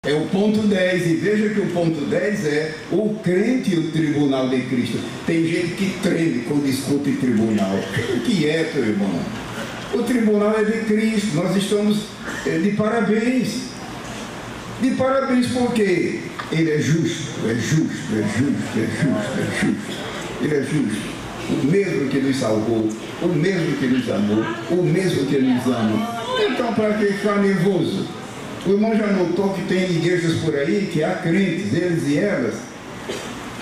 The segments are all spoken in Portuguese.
É o ponto 10, e veja que o ponto 10 é o crente e o tribunal de Cristo. Tem gente que treme quando escuta em tribunal. Fica quieto, irmão. O tribunal é de Cristo, nós estamos de parabéns. De parabéns porque Ele é justo, é justo, é justo, é justo, é justo. Ele é justo. O mesmo que nos salvou, o mesmo que nos amou, o mesmo que nos ama. Então, para que ficar nervoso? O irmão já notou que tem igrejas por aí que há crentes, eles e elas,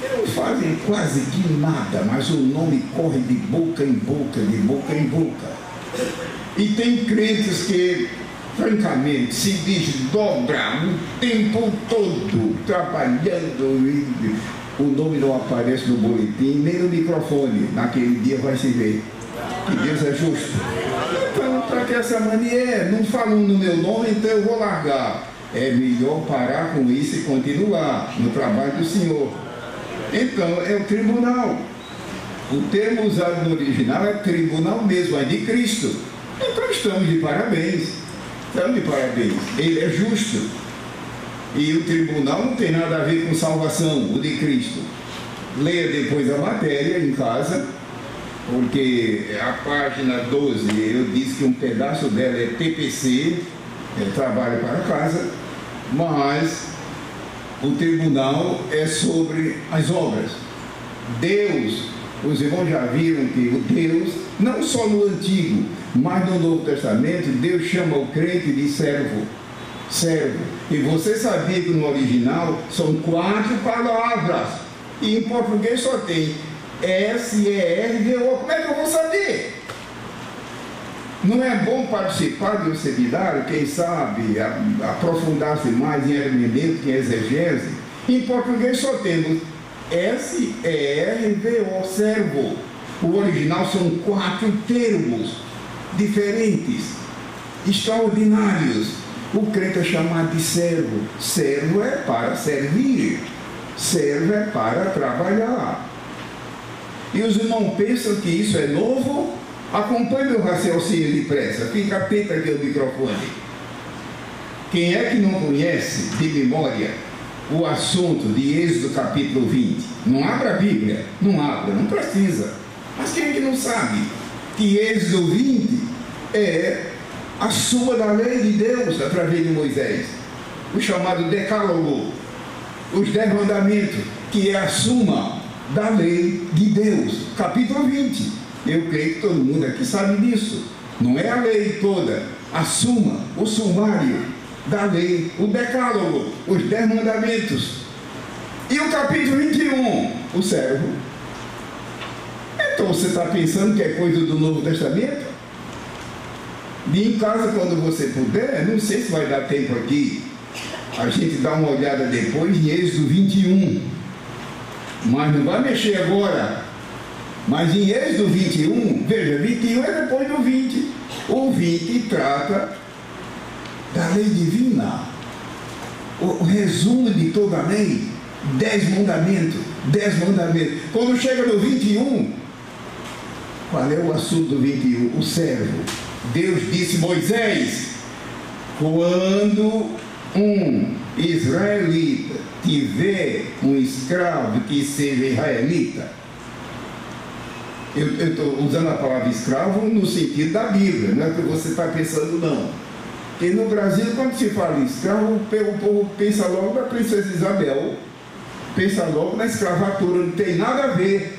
que não fazem quase que nada, mas o nome corre de boca em boca, de boca em boca. E tem crentes que, francamente, se desdobram o tempo todo, trabalhando, e o nome não aparece no boletim, nem no microfone. Naquele dia vai se ver que Deus é justo. Então, para que essa mania não falam no meu nome, então eu vou largar. É melhor parar com isso e continuar no trabalho do Senhor. Então, é o tribunal. O termo usado no original é tribunal mesmo, é de Cristo. Então, estamos de parabéns. Estamos de parabéns. Ele é justo. E o tribunal não tem nada a ver com salvação, o de Cristo. Leia depois a matéria em casa, porque a página 12, eu disse que um pedaço dela é TPC, trabalho para casa, mas o tribunal é sobre as obras. Deus, os irmãos já viram que o Deus, não só no Antigo, mas no Novo Testamento, Deus chama o crente de servo. Servo. E você sabia que no original são 4 palavras, e em português só tem S-E-R-V-O. Como é que eu vou saber? Não é bom participar de um seminário, quem sabe, aprofundar-se mais em hermenêutica, em exegese? Em português só temos S-E-R-V-O, servo. O original são 4 termos diferentes, extraordinários. O crente é chamado de servo. Servo é para servir, servo é para trabalhar. E os irmãos pensam que isso é novo? Acompanhe meu raciocínio depressa, fica atento aqui ao microfone. Quem é que não conhece de memória o assunto de Êxodo capítulo 20? Não abra a Bíblia, não abra, não precisa. Mas quem é que não sabe que Êxodo 20 é a suma da lei de Deus através de Moisés, o chamado decálogo, os 10 mandamentos, que é a suma da lei de Deus, capítulo 20. Eu creio que todo mundo aqui sabe disso. Não é a lei toda, a suma, o sumário da lei, o decálogo, os 10 mandamentos. E o capítulo 21, o servo. Então você está pensando que é coisa do Novo Testamento? E em casa, quando você puder, não sei se vai dar tempo aqui, a gente dá uma olhada depois em Êxodo 21. Mas não vai mexer agora. Mas em Êxodo 21, veja, 21 é depois do 20. O 20 trata da lei divina. O resumo de toda a lei, 10 mandamentos, 10 mandamentos. Quando chega no 21, qual é o assunto do 21? O servo. Deus disse: Moisés, quando um israelita tiver um escravo que seja israelita, eu estou usando a palavra escravo no sentido da Bíblia, não é o que você está pensando, não. Porque no Brasil, quando se fala em escravo, o povo pensa logo na princesa Isabel, pensa logo na escravatura, não tem nada a ver.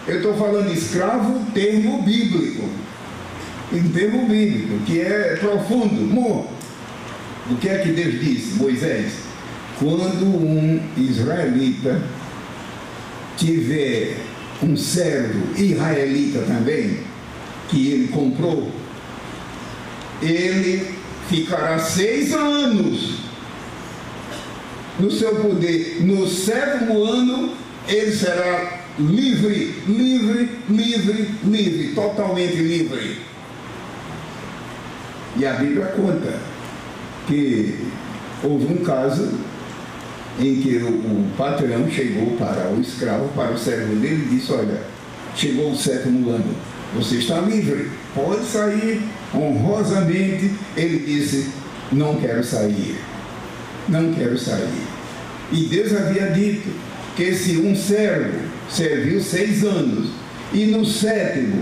Eu estou falando escravo, termo bíblico. Em termo bíblico, que é profundo. O que é que Deus disse, Moisés? Quando um israelita tiver um servo israelita também, que ele comprou, ele ficará 6 anos no seu poder. No 7º ano, ele será livre, totalmente livre. E a Bíblia conta que houve um caso em que o patrão chegou para o escravo, para o servo dele, e disse: olha, chegou o 7º ano, você está livre, pode sair honrosamente. Ele disse: não quero sair. não quero sair. E Deus havia dito que se um servo serviu 6 anos, e no 7º,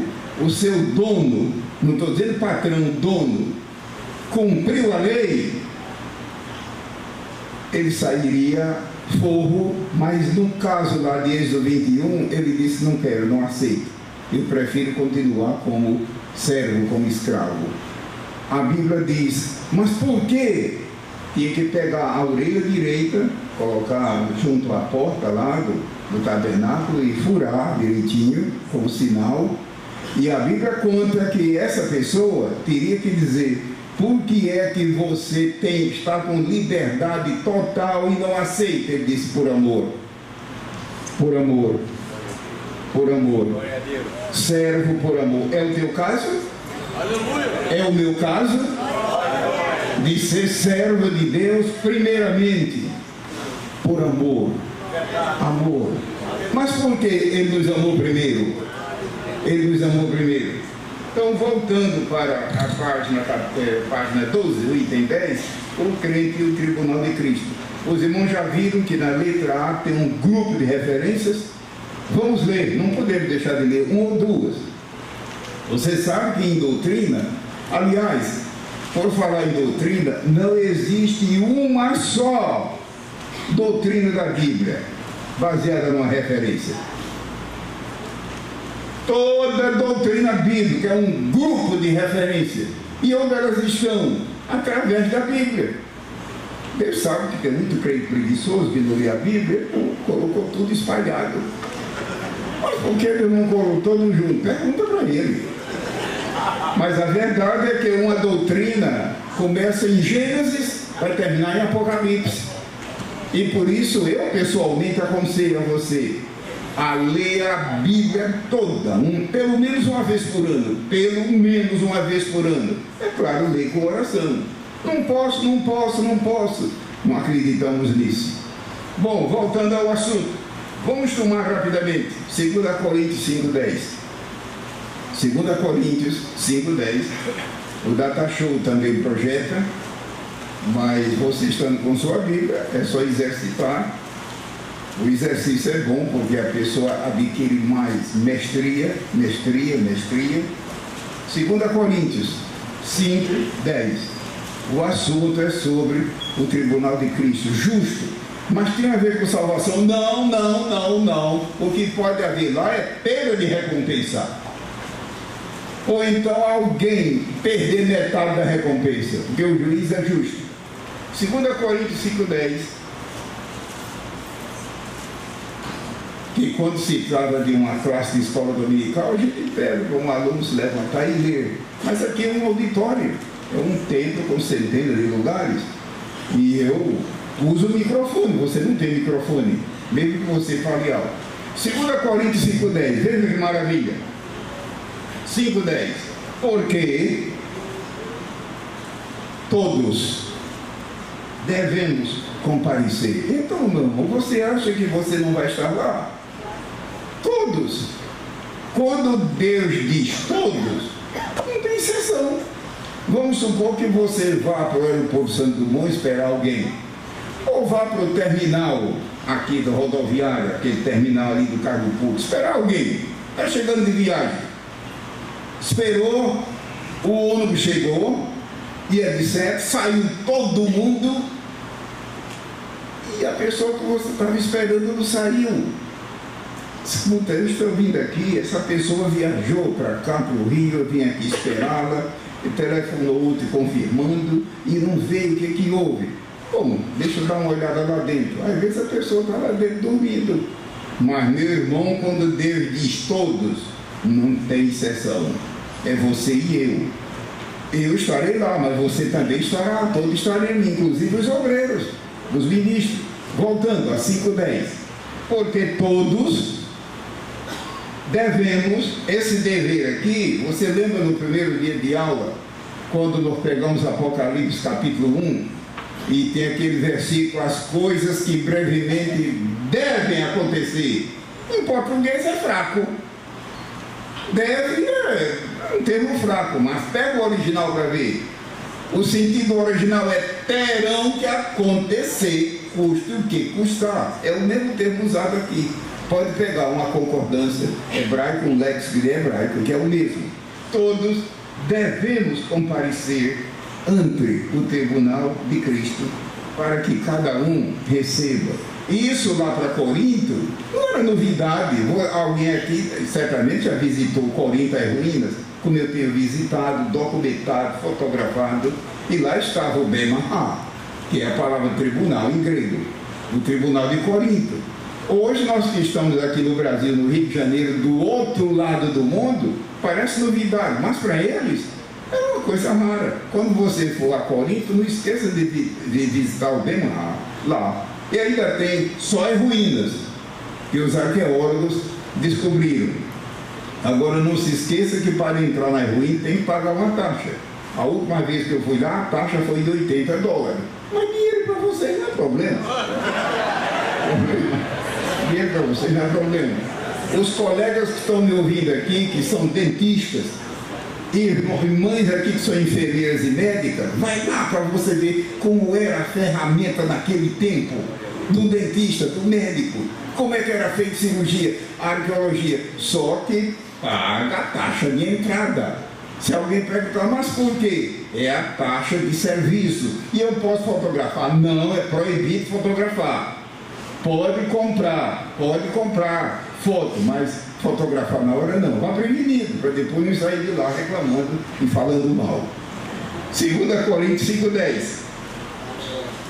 o seu dono, não estou dizendo patrão, dono, cumpriu a lei, ele sairia forro, mas no caso lá de Êxodo 21, ele disse, não quero, não aceito, eu prefiro continuar como servo, como escravo. A Bíblia diz, mas por quê? Tinha que pegar a orelha direita, colocar junto à porta lá do tabernáculo e furar direitinho, como sinal. E a Bíblia conta que essa pessoa teria que dizer, por que é que você está com liberdade total e não aceita? Ele disse, por amor. Por amor. Por amor. Servo por amor. É o teu caso? Aleluia. É o meu caso? De ser servo de Deus, primeiramente, por amor. Amor. Mas por que Ele nos amou primeiro? Ele nos amou primeiro. Então, voltando para a página 12, o item 10, o crente e o tribunal de Cristo. Os irmãos já viram que na letra A tem um grupo de referências. Vamos ler, não podemos deixar de ler uma ou duas. Você sabe que em doutrina, aliás, por falar em doutrina, não existe uma só doutrina da Bíblia baseada numa referência. Toda doutrina bíblica é um grupo de referência. E onde elas estão? Através da Bíblia. Deus sabe que tem muito crente preguiçoso que não lê a Bíblia, colocou tudo espalhado. Mas por que ele não colocou todo junto? Pergunta para ele. Mas a verdade é que uma doutrina começa em Gênesis, vai terminar em Apocalipse. E por isso eu pessoalmente aconselho a você a ler a Bíblia toda, pelo menos uma vez por ano. Pelo menos uma vez por ano. É claro, ler com oração. Não posso. Não acreditamos nisso. Bom, voltando ao assunto. Vamos tomar rapidamente 2 Coríntios 5:10. 2 Coríntios 5:10. O Data Show também projeta, mas você estando com sua Bíblia, é só exercitar. O exercício é bom porque a pessoa adquire mais mestria. 2 Coríntios 5:10. O assunto é sobre o tribunal de Cristo, justo, mas tem a ver com salvação? Não. O que pode haver lá é perda de recompensa. Ou então alguém perder metade da recompensa, porque o juiz é justo. 2 Coríntios 5:10. Que quando se trata de uma classe de escola dominical, a gente pega para um aluno se levantar e ler. Mas aqui é um auditório, é um templo com centenas de lugares. E eu uso o microfone, você não tem microfone, mesmo que você fale alto. 2 Coríntios 5:10, veja que maravilha. 5:10. Porque todos devemos comparecer. Então, meu irmão, você acha que você não vai estar lá? Todos. Quando Deus diz todos, não tem exceção. Vamos supor que você vá para o aeroporto Santos Dumont esperar alguém, ou vá para o terminal aqui da rodoviária, aquele terminal ali do cargo público, esperar alguém, está chegando de viagem, esperou, o ônibus chegou, dia de 7, saiu todo mundo, e a pessoa que você estava esperando não saiu. Escuta, eu estou vindo aqui, essa pessoa viajou para cá, para o Rio, eu vim aqui esperá-la, telefonou outro confirmando e não veio, o que houve? Bom, deixa eu dar uma olhada lá dentro. Às vezes a pessoa está lá dentro dormindo. Mas, meu irmão, quando Deus diz todos, não tem exceção. É você e eu. Eu estarei lá, mas você também estará, todos estaremos, inclusive os obreiros, os ministros. Voltando a 5:10. Porque todos devemos, esse dever aqui, você lembra no primeiro dia de aula, quando nós pegamos Apocalipse capítulo 1, e tem aquele versículo, as coisas que brevemente devem acontecer. Em português é fraco. Deve é um termo fraco, mas pega o original para ver. O sentido original é terão que acontecer, custe o que custar. É o mesmo termo usado aqui. Pode pegar uma concordância hebraica, um léxico de hebraico, que é o mesmo. Todos devemos comparecer ante o tribunal de Cristo, para que cada um receba. E isso lá para Corinto não era novidade. Alguém aqui certamente já visitou Corinto e ruínas, como eu tenho visitado, documentado, fotografado, e lá estava o Bema, que é a palavra tribunal em grego, o tribunal de Corinto. Hoje nós que estamos aqui no Brasil, no Rio de Janeiro, do outro lado do mundo, parece novidade, mas para eles é uma coisa rara. Quando você for a Corinto, não esqueça de visitar o Bema lá. E ainda tem só as ruínas que os arqueólogos descobriram. Agora não se esqueça que para entrar nas ruínas tem que pagar uma taxa. A última vez que eu fui lá, a taxa foi de $80. Mas dinheiro para vocês não é problema. Dinheiro para vocês não é problema. Os colegas que estão me ouvindo aqui, que são dentistas, irmãs aqui que são enfermeiras e médicas, vai lá para você ver como era a ferramenta naquele tempo, do dentista, do médico, como é que era feita cirurgia, arqueologia, só que paga a taxa de entrada. Se alguém perguntar, mas por quê? É a taxa de serviço. E eu posso fotografar? Não, é proibido fotografar. Pode comprar foto, mas fotografar na hora não. Vá prevenido, para depois não sair de lá reclamando e falando mal. 2 Coríntios 5:10.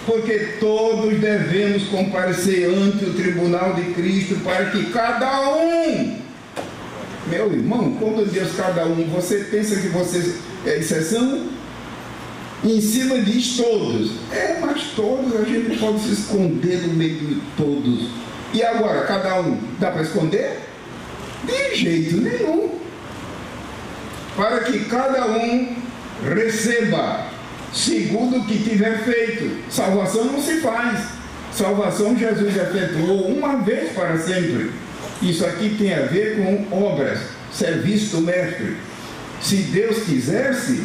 Porque todos devemos comparecer ante o tribunal de Cristo, para que cada um, meu irmão, quando Deus cada um, você pensa que você é exceção? Em cima diz todos. Mas todos, a gente pode se esconder no meio de todos. E agora, cada um, dá para esconder? De jeito nenhum. Para que cada um receba segundo o que tiver feito. Salvação não se faz. Salvação Jesus efetuou uma vez para sempre. Isso aqui tem a ver com obras, serviço do mestre. Se Deus quisesse,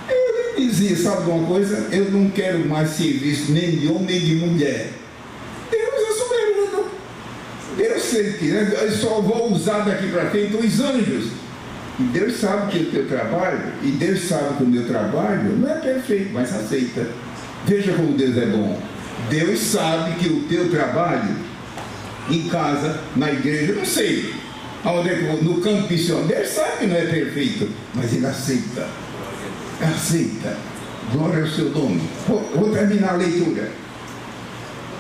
ele dizia, sabe de uma coisa? Eu não quero mais serviço nem de homem nem de mulher. Deus é soberano. Deus, se ele quiser, eu só vou usar daqui para frente os anjos. E Deus sabe que o teu trabalho, e Deus sabe que o meu trabalho não é perfeito, mas aceita. Veja como Deus é bom. Deus sabe que o teu trabalho, em casa, na igreja, não sei, aonde é que, no campo missionário, Deus sabe que não é perfeito, mas Ele aceita. Aceita. Glória ao seu nome. Vou terminar a leitura.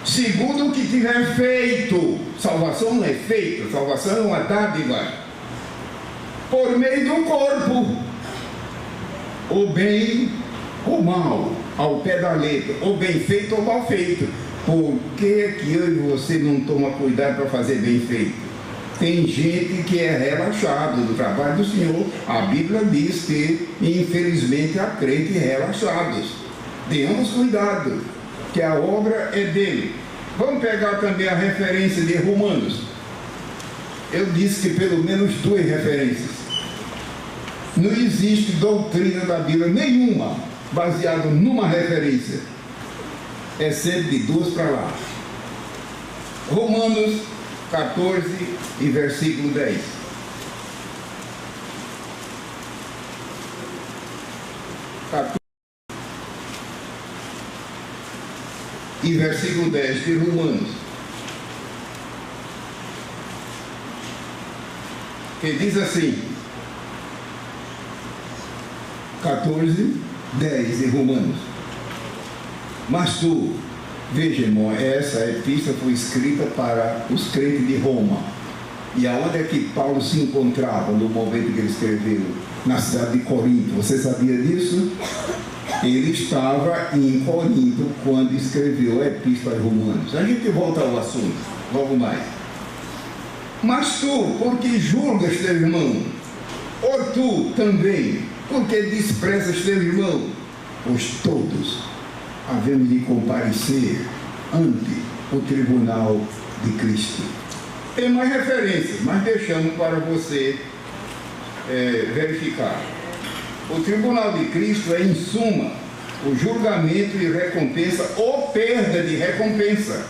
Segundo o que tiver feito, salvação não é feita, salvação é uma dádiva. Por meio do corpo, o bem ou mal, ao pé da letra, ou bem feito ou mal feito. Por que eu e você não toma cuidado para fazer bem feito? Tem gente que é relaxado do trabalho do Senhor. A Bíblia diz que, infelizmente, há crentes relaxados. Tenhamos cuidado, que a obra é dele. Vamos pegar também a referência de Romanos. Eu disse que pelo menos 2 referências. Não existe doutrina da Bíblia nenhuma baseada numa referência. É sempre de 2 para lá. Romanos 14 e versículo 10. E versículo 10 de Romanos, que diz assim, 14, 10 de Romanos. Mas tu, veja, irmão, essa epístola foi escrita para os crentes de Roma. E aonde é que Paulo se encontrava no momento que ele escreveu? Na cidade de Corinto. Você sabia disso? Ele estava em Corinto quando escreveu a epístola aos Romanos. A gente volta ao assunto, logo mais. Mas tu, porque julgas teu irmão? Ou tu também, porque desprezas teu irmão? Pois todos havemos de comparecer ante o tribunal de Cristo. Tem mais referências, mas deixamos para você verificar. O tribunal de Cristo é, em suma, o julgamento e recompensa, ou perda de recompensa.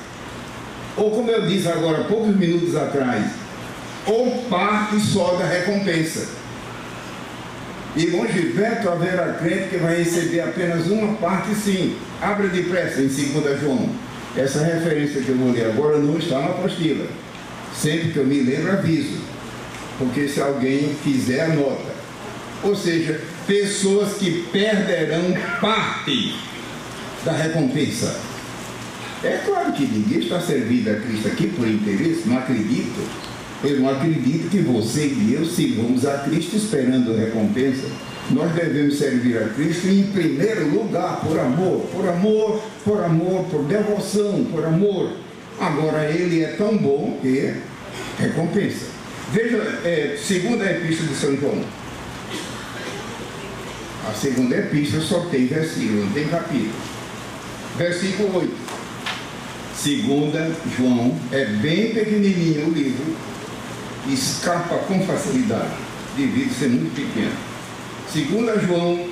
Ou como eu disse agora, poucos minutos atrás, ou parte só da recompensa. Irmão Gilberto, haverá crente que vai receber apenas uma parte, sim. Abra depressa em 2 João. Essa referência que eu vou ler agora não está na apostila. Sempre que eu me lembro, aviso. Porque se alguém quiser, anota. Ou seja, pessoas que perderão parte da recompensa. É claro que ninguém está servindo a Cristo aqui por interesse, não acredito. Eu não acredito que você e eu sirvamos a Cristo esperando a recompensa. Nós devemos servir a Cristo em primeiro lugar, por amor, por devoção, por amor. Agora, Ele é tão bom que recompensa. Veja, segunda epístola de São João. A segunda epístola só tem versículo, não tem capítulo. Versículo 8. Segunda João, é bem pequenininho o livro, escapa com facilidade, devido ser muito pequeno. 2 João,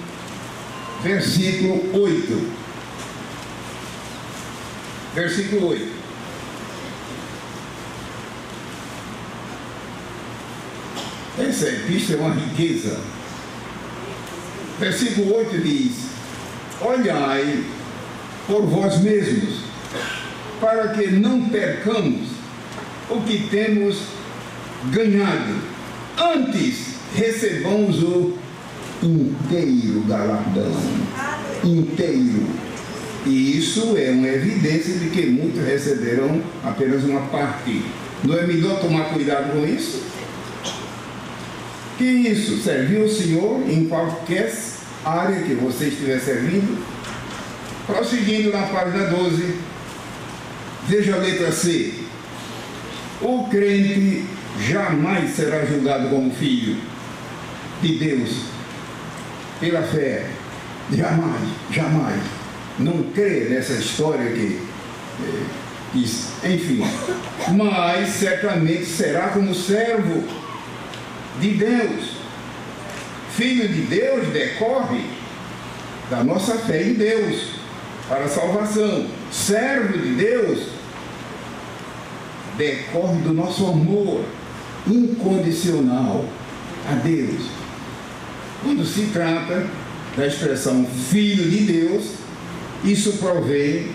versículo 8. Versículo 8. Essa epístola é uma riqueza. Versículo 8 diz: olhai por vós mesmos, para que não percamos o que temos ganhado, antes recebamos o inteiro galardão, inteiro. E isso é uma evidência de que muitos receberão apenas uma parte. Não é melhor tomar cuidado com isso? Que isso? Servir o Senhor em qualquer área que você estiver servindo. Prosseguindo na página 12, veja a letra C. O crente jamais será julgado como filho de Deus pela fé. Jamais, jamais. Não crê nessa história enfim. Mas certamente será como servo de Deus. Filho de Deus decorre da nossa fé em Deus para a salvação. Servo de Deus decorre do nosso amor incondicional a Deus. Quando se trata da expressão filho de Deus, isso provém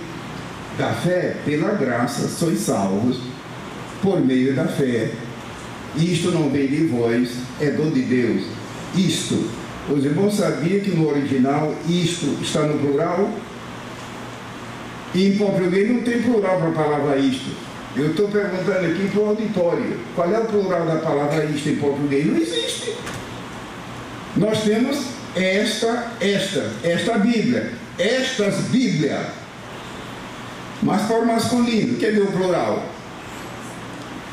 da fé. Pela graça sois salvos por meio da fé. Isto não vem de vós, é dom de Deus. Isto, os irmãos sabiam que no original isto está no plural? E em português não tem plural para a palavra isto. Eu estou perguntando aqui para o auditório, qual é o plural da palavra isto em português? Não existe. Nós temos esta Bíblia, estas Bíblias. Mas para o masculino, cadê o plural?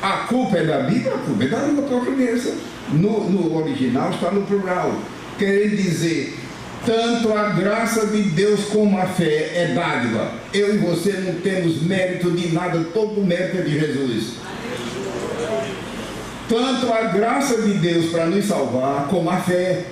A culpa é da Bíblia? A culpa é da língua portuguesa. No original está no plural. Querendo dizer, tanto a graça de Deus como a fé é dádiva. Eu e você não temos mérito de nada, todo o mérito é de Jesus. Tanto a graça de Deus para nos salvar, como a fé.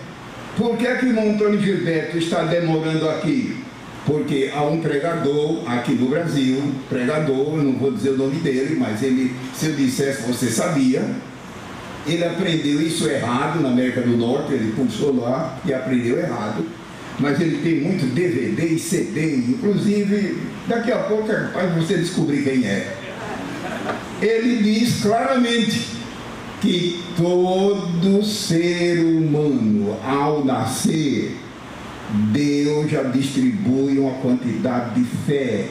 Por que é que o irmão Antônio Gilberto está demorando aqui? Porque há um pregador aqui no Brasil, pregador, não vou dizer o nome dele, mas ele, se eu dissesse, você sabia, ele aprendeu isso errado na América do Norte, ele pulsou lá e aprendeu errado, mas ele tem muito DVD e CD, inclusive, daqui a pouco é capaz de você descobrir quem é. Ele diz claramente que todo ser humano, ao nascer, Deus já distribui uma quantidade de fé.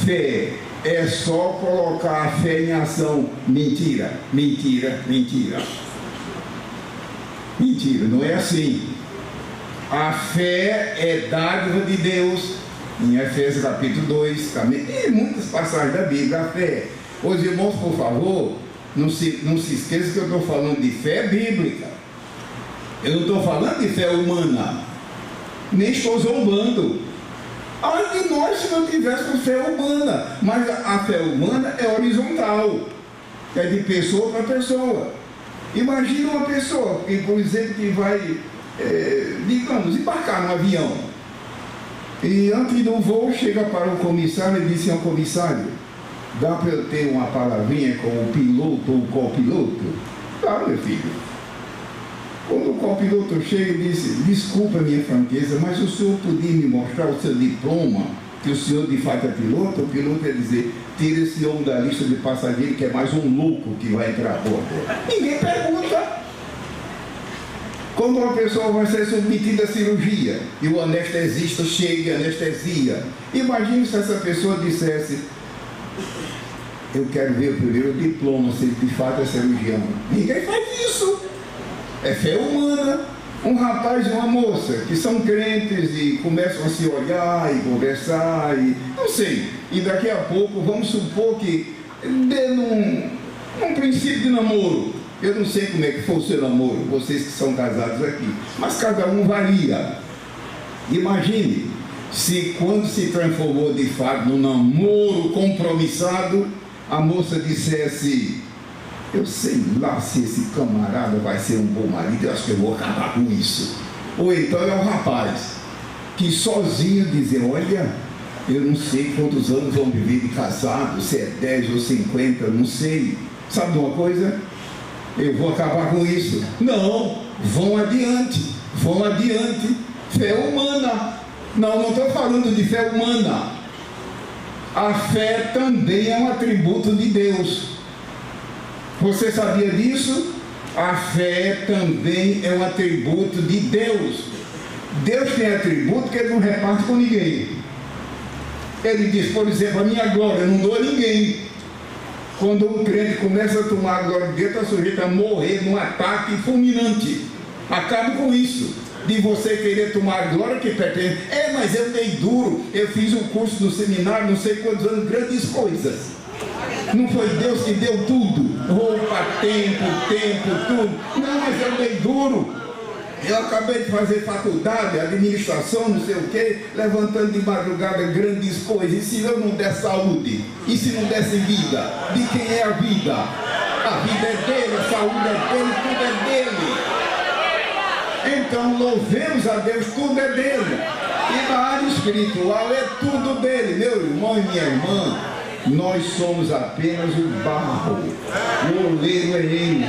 Fé é só colocar a fé em ação. Mentira, mentira, mentira. Mentira, não é assim. A fé é dádiva de Deus. Em Efésios capítulo 2, também, e muitas passagens da Bíblia, a fé. Os irmãos, por favor, não se esqueça que eu estou falando de fé bíblica. Eu não estou falando de fé humana. Nem estou zombando. Ai de nós se não tivéssemos fé humana. Mas a fé humana é horizontal. É de pessoa para pessoa. Imagina uma pessoa que, por exemplo, que vai, digamos, embarcar no avião. E antes do voo, chega para o comissário e disse ao comissário: dá para eu ter uma palavrinha com o piloto ou o copiloto? Dá, meu filho. Quando o copiloto chega e disse: desculpa minha franqueza, mas o senhor podia me mostrar o seu diploma, que o senhor de fato é piloto? O piloto ia dizer: tira esse homem da lista de passageiros, que é mais um louco que vai entrar a bordo. Ninguém pergunta. Quando uma pessoa vai ser submetida à cirurgia e o anestesista chega e anestesia, imagine se essa pessoa dissesse: eu quero ver o primeiro diploma, se ele de fato é cirurgião. Ninguém faz isso. É fé humana. Um rapaz e uma moça que são crentes e começam a se olhar e conversar e não sei. E daqui a pouco, vamos supor que dê num princípio de namoro. Eu não sei como é que foi o seu namoro, vocês que são casados aqui, mas cada um varia. Imagine se quando se transformou de fato num namoro compromissado, a moça dissesse: eu sei lá se esse camarada vai ser um bom marido, eu acho que eu vou acabar com isso. Ou então é um rapaz que sozinho dizia: olha, eu não sei quantos anos vão viver de casado, se é 10 ou 50, não sei. Sabe de uma coisa? Eu vou acabar com isso. Não, vão adiante, vão adiante. Fé humana. Não estou falando de fé humana. A fé também é um atributo de Deus. Você sabia disso? A fé também é um atributo de Deus. Deus tem atributo que ele não reparte com ninguém. Ele diz, por exemplo, a minha glória eu não dou a ninguém. Quando um crente começa a tomar a glória de Deus, está sujeito a morrer num ataque fulminante. Acabe com isso, de você querer tomar a glória que pertence. Mas eu dei duro, eu fiz um curso no seminário, não sei quantos anos, grandes coisas. Não foi Deus que deu tudo? Roupa, tempo, tudo. Não, mas eu dei duro. Eu acabei de fazer faculdade, administração, não sei o quê, levantando de madrugada grandes coisas. E se eu não der saúde? E se não desse vida? De quem é a vida? A vida é dele, a saúde é dele, tudo é dele. Então louvemos a Deus, tudo é dele. E na área espiritual é tudo dele. Meu irmão e minha irmã, nós somos apenas o barro. O oleiro é ele.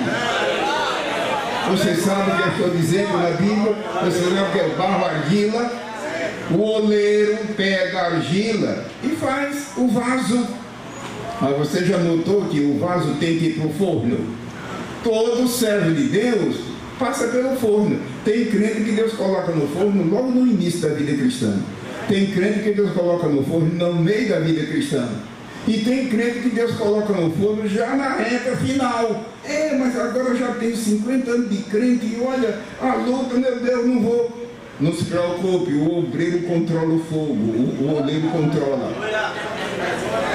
Você sabe o que eu estou dizendo na Bíblia? Você sabe que é o barro, argila. O oleiro pega a argila e faz o vaso. Mas você já notou que o vaso tem que ir para o forno? Todo servo de Deus passa pelo forno. Tem crente que Deus coloca no forno logo no início da vida cristã. Tem crente que Deus coloca no forno no meio da vida cristã. E tem crente que Deus coloca no forno já na reta final. Mas agora eu já tenho 50 anos de crente e olha, a luta, meu Deus, não vou. Não se preocupe, o obreiro controla o fogo, o oleiro controla.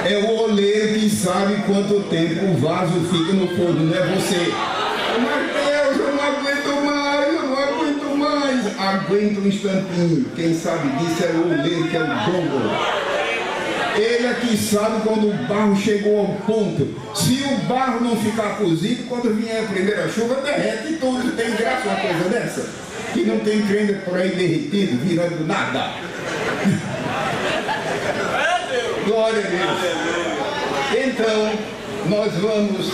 É o oleiro que sabe quanto tempo o vaso fica no forno, não é você. Mas Deus, eu não aguento mais. Aguenta um instantinho. Quem sabe disso é o oleiro, que é o dono. Ele é que sabe quando o barro chegou ao ponto. Se o barro não ficar cozido, quando vier a primeira chuva, derrete tudo. Tem graça uma coisa dessa? Que não tem crente por aí derretido, virando nada. Glória a Deus. Então, nós vamos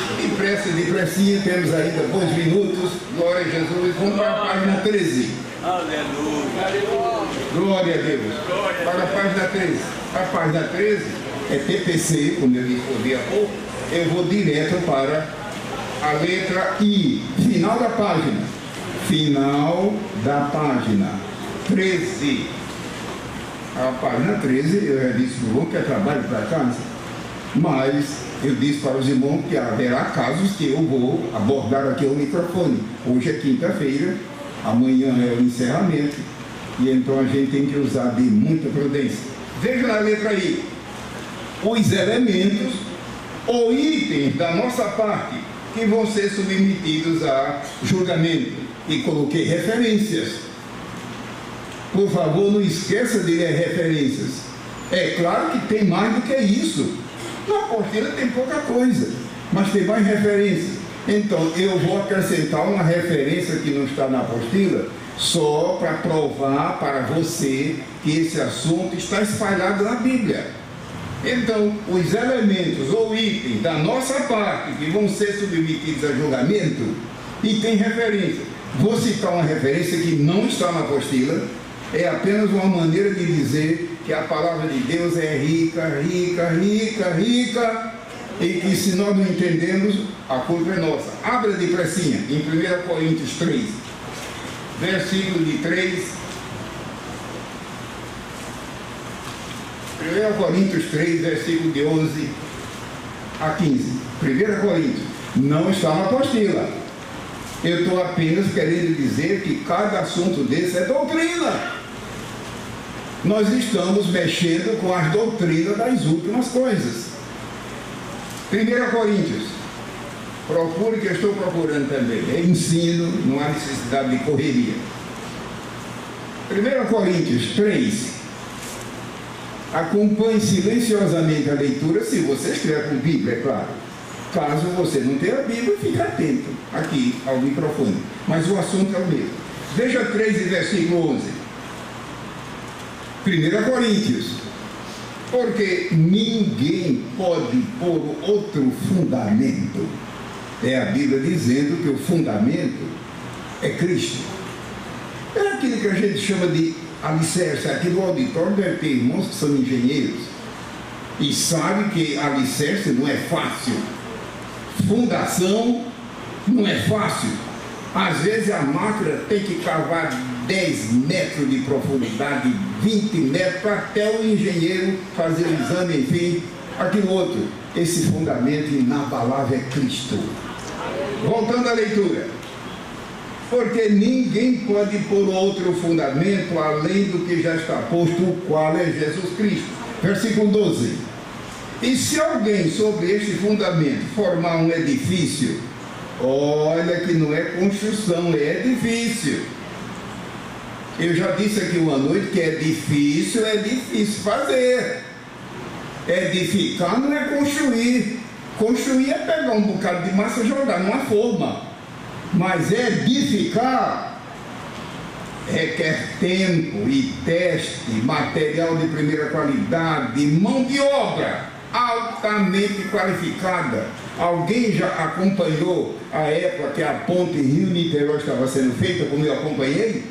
depressinha, temos ainda bons minutos. Glória a Jesus. Vamos para a página 13. Aleluia. Glória a Deus. Para a página 13. A página 13 é TPC, como eu respondi há pouco. Eu vou direto para a letra I. Final da página. Final da página 13. A página 13, eu já disse para o irmão que é trabalho para casa, mas eu disse para os irmãos que haverá casos que eu vou abordar aqui ao microfone. Hoje é quinta-feira, amanhã é o encerramento, e então a gente tem que usar de muita prudência. Veja na letra I, os elementos ou itens da nossa parte que vão ser submetidos a julgamento. E coloquei referências. Por favor, não esqueça de ler referências. É claro que tem mais do que isso. Na apostila tem pouca coisa, mas tem mais referências. Então, eu vou acrescentar uma referência que não está na apostila só para provar para você que esse assunto está espalhado na Bíblia. Então, os elementos ou itens da nossa parte que vão ser submetidos a julgamento, e tem referência. Vou citar uma referência que não está na apostila, é apenas uma maneira de dizer que a palavra de Deus é rica, rica, rica, rica, e que se nós não entendemos, a culpa é nossa. Abra depressinha em 1 Coríntios 3, versículo de 3. 1 Coríntios 3, versículo de 11 a 15. 1 Coríntios, não está na apostila. Eu estou apenas querendo dizer que cada assunto desse é doutrina. Nós estamos mexendo com as doutrinas das últimas coisas. 1 Coríntios, procure que eu estou procurando também. É ensino, não há necessidade de correria. 1 Coríntios 3. Acompanhe silenciosamente a leitura, se você estiver com Bíblia, é claro. Caso você não tenha a Bíblia, fique atento aqui ao microfone. Mas o assunto é o mesmo. Veja 3 e versículo 11. 1 Coríntios. Porque ninguém pode pôr outro fundamento. É a Bíblia dizendo que o fundamento é Cristo. É aquilo que a gente chama de alicerce. Aqui no auditório deve ter irmãos que são engenheiros e sabem que alicerce não é fácil. Fundação não é fácil. Às vezes a máquina tem que cavar 10 metros de profundidade, 20 metros, para até o engenheiro fazer o exame, enfim, aquilo outro. Esse fundamento inabalável é Cristo. Voltando à leitura. Porque ninguém pode pôr outro fundamento além do que já está posto, o qual é Jesus Cristo. Versículo 12. E se alguém sobre este fundamento formar um edifício, olha que não é construção, é edifício. Eu já disse aqui uma noite que é difícil fazer. Edificar não é construir. Construir é pegar um bocado de massa e jogar numa forma. Mas edificar requer tempo e teste, material de primeira qualidade, mão de obra altamente qualificada. Alguém já acompanhou a época que a ponte Rio-Niterói estava sendo feita, como eu acompanhei?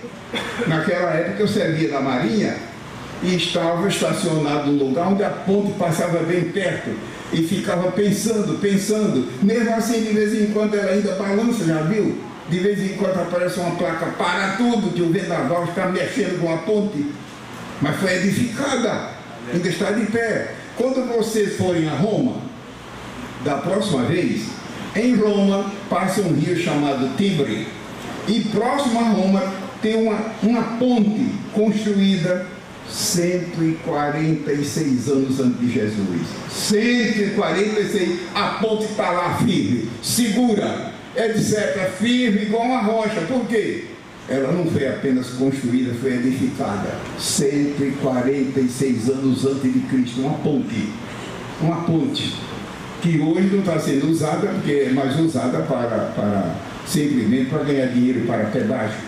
Naquela época eu servia na Marinha e estava estacionado no lugar onde a ponte passava bem perto e ficava pensando, mesmo assim de vez em quando ela ainda balança, já viu? De vez em quando aparece uma placa, para tudo, que o vendaval está mexendo com a ponte, mas foi edificada, ainda está de pé. Quando vocês forem a Roma, da próxima vez, em Roma passa um rio chamado Tibre, e próximo a Roma tem uma ponte construída 146 anos antes de Jesus. 146, a ponte está lá firme, segura, etc., firme igual uma rocha. Por quê? Ela não foi apenas construída, foi edificada 146 anos antes de Cristo. Uma ponte que hoje não está sendo usada, porque é mais usada para simplesmente para ganhar dinheiro para pedágio.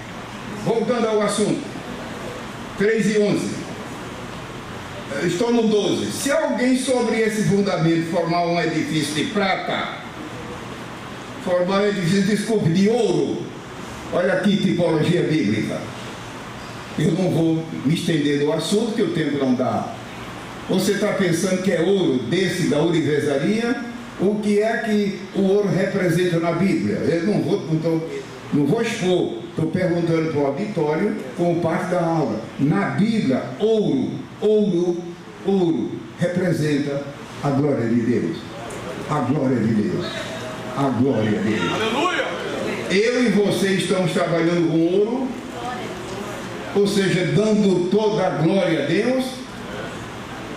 Voltando ao assunto, 3 e 11. Estou no 12. Se alguém sobre esse fundamento formar um edifício de prata, formar um edifício, desculpe, de ouro, olha aqui tipologia bíblica. Eu não vou me estender no assunto, que o tempo não dá. Você está pensando que é ouro desse da ourivesaria? O que é que o ouro representa na Bíblia? Eu não vou expor, estou perguntando para o auditório como parte da aula. Na Bíblia, ouro representa a glória de Deus. A glória de Deus. A glória de Deus. Aleluia! Eu e você estamos trabalhando com ouro, ou seja, dando toda a glória a Deus.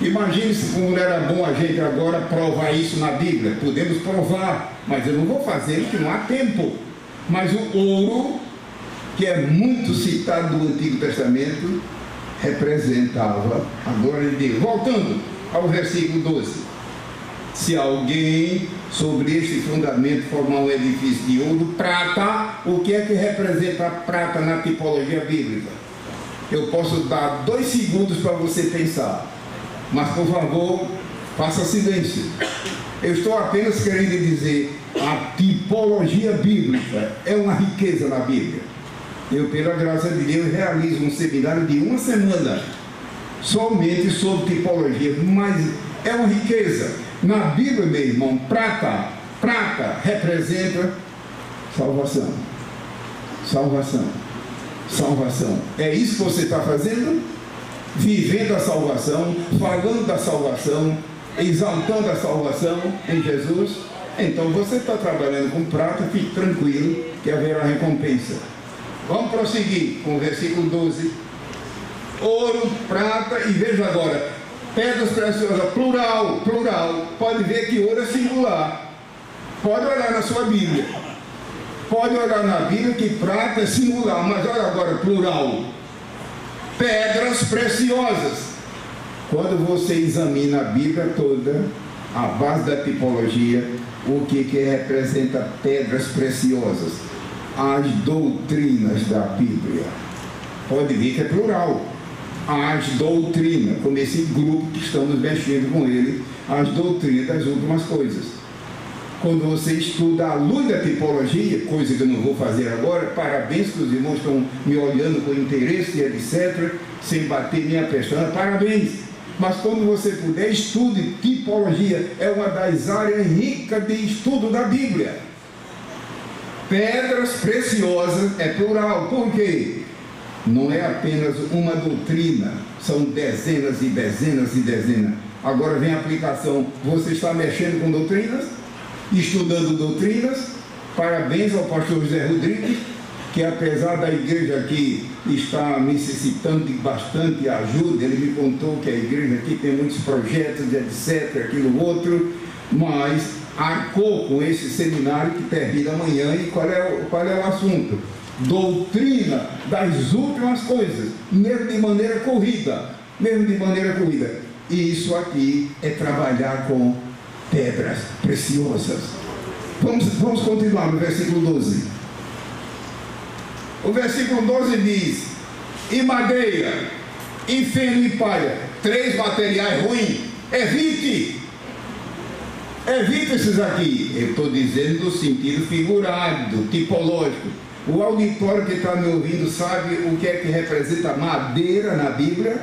Imagine se como era bom a gente agora provar isso na Bíblia. Podemos provar, mas eu não vou fazer porque não há tempo. Mas o ouro, que é muito citado no Antigo Testamento, representava a glória de Deus. Voltando ao versículo 12. Se alguém sobre este fundamento formar um edifício de ouro, prata, o que é que representa a prata na tipologia bíblica? Eu posso dar 2 segundos para você pensar, mas por favor, faça silêncio. Eu estou apenas querendo dizer, a tipologia bíblica é uma riqueza na Bíblia. Eu, pela graça de Deus, realizo um seminário de 1 semana somente sobre tipologia, mas é uma riqueza. Na Bíblia, meu irmão, prata representa salvação. Salvação. Salvação. É isso que você está fazendo? Vivendo a salvação, falando da salvação, exaltando a salvação em Jesus. Então você está trabalhando com prata, fique tranquilo que haverá recompensa. Vamos prosseguir com o versículo 12. Ouro, prata, e veja agora, pedras preciosas, plural. Pode ver que ouro é singular. Pode olhar na sua Bíblia. Pode olhar na Bíblia que prata é singular, mas olha agora, plural. Pedras preciosas. Quando você examina a Bíblia toda, a base da tipologia, o que representa pedras preciosas? As doutrinas da Bíblia. Pode ver que é plural. As doutrinas, como esse grupo que estamos mexendo com ele, as doutrinas das últimas coisas. Quando você estuda à luz da tipologia, coisa que eu não vou fazer agora, parabéns que os irmãos estão me olhando com interesse, etc., sem bater minha pestana, parabéns. Mas quando você puder, estude tipologia, é uma das áreas ricas de estudo da Bíblia. Pedras preciosas é plural, por quê? Não é apenas uma doutrina, são dezenas e dezenas e dezenas. Agora vem a aplicação. Você está mexendo com doutrinas? Estudando doutrinas? Parabéns ao pastor José Rodrigues, que apesar da igreja aqui estar necessitando de bastante ajuda, ele me contou que a igreja aqui tem muitos projetos, etc., aquilo outro, mas arcou com esse seminário que termina amanhã. E qual é o assunto? Doutrina das últimas coisas, mesmo de maneira corrida. E isso aqui é trabalhar com pedras preciosas. Vamos continuar no versículo 12. O versículo 12 diz: e madeira, e feno e palha, 3 materiais ruins, evite esses aqui. Eu estou dizendo no sentido figurado, tipológico. O auditório que está me ouvindo sabe o que é que representa madeira na Bíblia?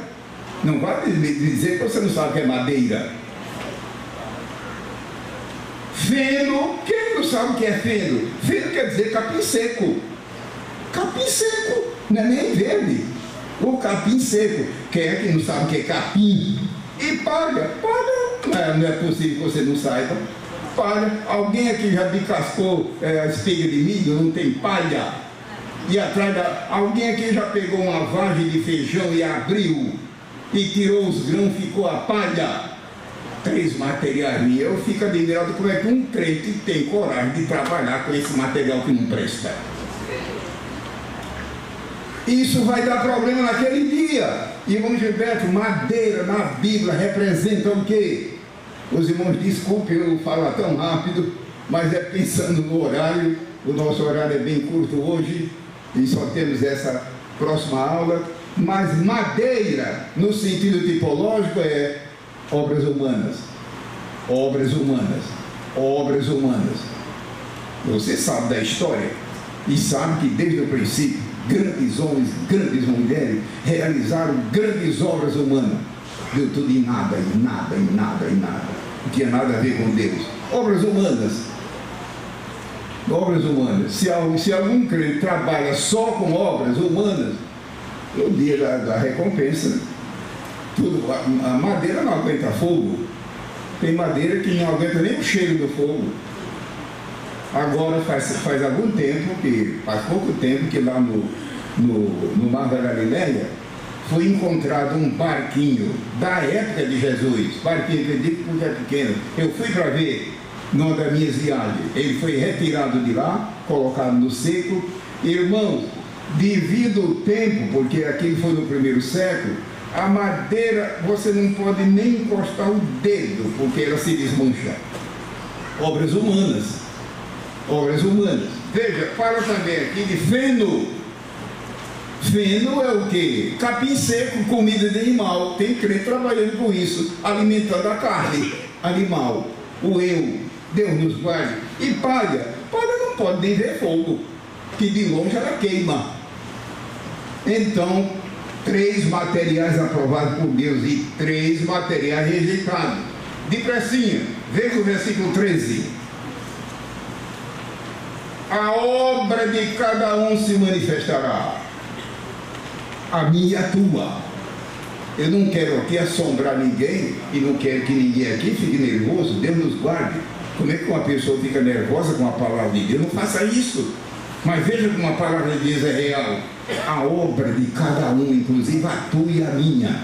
Não vai me dizer que você não sabe o que é madeira. Feno, quem não sabe o que é feno? Feno quer dizer capim seco. Capim seco, não é nem verde. O capim seco. Quem é que não sabe o que é capim? E palha. Não é possível que você não saiba. Palha. Alguém aqui já descascou a espiga de milho? Não tem palha? E atrás alguém aqui já pegou uma vagem de feijão e abriu e tirou os grãos, ficou a palha? 3 materiais. Eu fico admirado como é que um crente tem coragem de trabalhar com esse material que não presta. Isso vai dar problema naquele dia. Irmão Gilberto, madeira na Bíblia representa o quê? Os irmãos, desculpe eu falar tão rápido, mas é pensando no horário. O nosso horário é bem curto hoje e só temos essa próxima aula. Mas madeira, no sentido tipológico, é obras humanas. Você sabe da história e sabe que desde o princípio grandes homens, grandes mulheres realizaram grandes obras humanas. Deu tudo em nada. Não tinha nada a ver com Deus. Obras humanas. Se algum crente trabalha só com obras humanas, no dia da recompensa, a madeira não aguenta fogo. Tem madeira que não aguenta nem o cheiro do fogo. Agora faz algum tempo, faz pouco tempo, que lá no Mar da Galileia foi encontrado um barquinho da época de Jesus. Barquinho que eu digo porque é pequeno. Eu fui para ver numa das minhas viagens. Ele foi retirado de lá, colocado no seco. Irmãos, devido ao tempo, porque aquilo foi no primeiro século, A madeira, você não pode nem encostar o dedo, porque ela se desmancha. Obras humanas. Obras humanas. Veja, fala também aqui de feno. Feno é o quê? Capim seco, comida de animal. Tem crente trabalhando com isso, alimentando a carne animal. O eu, Deus nos guarde. E palha. Palha não pode nem ver fogo, que de longe ela queima. Então, 3 materiais aprovados por Deus e 3 materiais rejeitados. Depressinha, veja o versículo 13. A obra de cada um se manifestará, a minha e a tua. Eu não quero aqui assombrar ninguém e não quero que ninguém aqui fique nervoso. Deus nos guarde. Como é que uma pessoa fica nervosa com a palavra de Deus? Não faça isso. Mas veja como a palavra de Deus é real. A obra de cada um, inclusive a tua e a minha,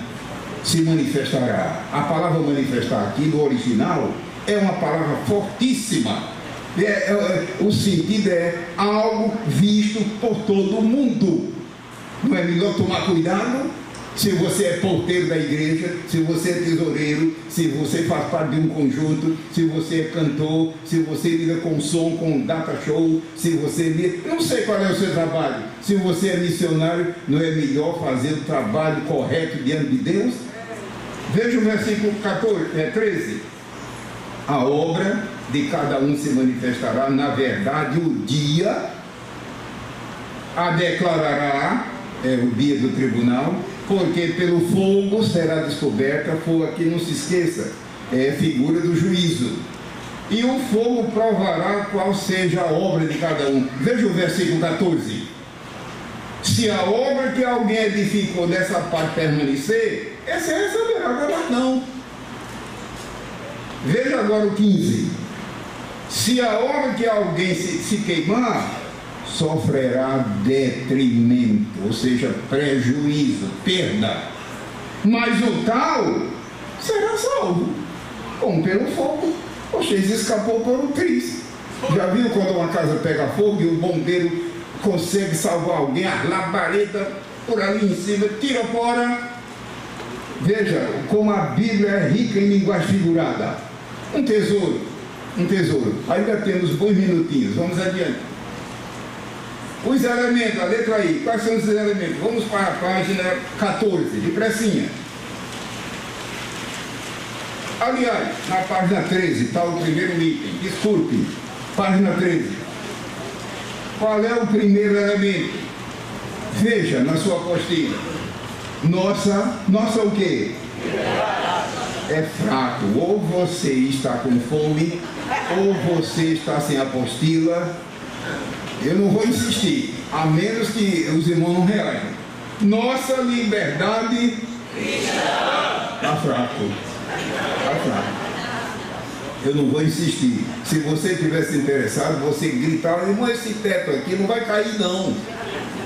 se manifestará. A palavra manifestar aqui no original é uma palavra fortíssima. O sentido é algo visto por todo mundo. Não é melhor tomar cuidado? Se você é porteiro da igreja, se você é tesoureiro, se você faz parte de um conjunto, se você é cantor, se você lida com som, com data show, se você lida... Não sei qual é o seu trabalho. Se você é missionário, não é melhor fazer o trabalho correto diante de Deus? Veja o versículo 13. A obra de cada um se manifestará, na verdade, o dia a declarará, é o dia do tribunal, porque pelo fogo será descoberta. Fogo aqui, não se esqueça, é figura do juízo. E o fogo provará qual seja a obra de cada um. Veja o versículo 14. Se a obra que alguém edificou dessa parte permanecer, esse receberá galardão. Veja agora o 15. Se a obra que alguém se queimar, sofrerá detrimento, ou seja, prejuízo, perda. Mas o tal será salvo, como pelo fogo. Vocês escapou por um triz. Já viu quando uma casa pega fogo e o bombeiro consegue salvar alguém, a labareda por ali em cima, tira fora? Veja como a Bíblia é rica em linguagem figurada. Um tesouro, um tesouro. Ainda temos bons minutinhos, vamos adiante. Os elementos, a letra aí, quais são os elementos? Vamos para a página 14, depressinha. Aliás, na página 13 está o primeiro item, desculpe, página 13. Qual é o primeiro elemento? Veja na sua apostila. Nossa o quê? É fraco. Ou você está com fome, ou você está sem apostila. Eu não vou insistir, a menos que os irmãos não reajam. Nossa liberdade está fraco. Está fraco. Eu não vou insistir. Se você tivesse interessado, você gritava: irmão, esse teto aqui não vai cair não.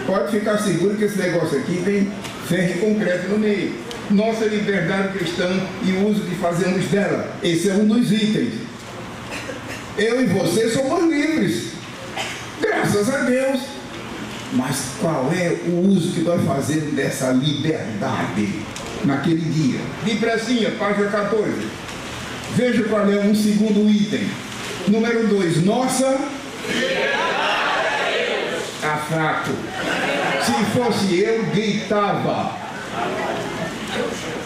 Pode ficar seguro que esse negócio aqui tem ferro e concreto no meio. Nossa liberdade cristã e o uso que fazemos dela. Esse é um dos itens. Eu e você somos livres. Graças a Deus. Mas qual é o uso que nós fazemos dessa liberdade naquele dia? Depressinha, página 14. Veja qual é um segundo item. Número 2. Nossa está fraco. Se fosse eu, gritava.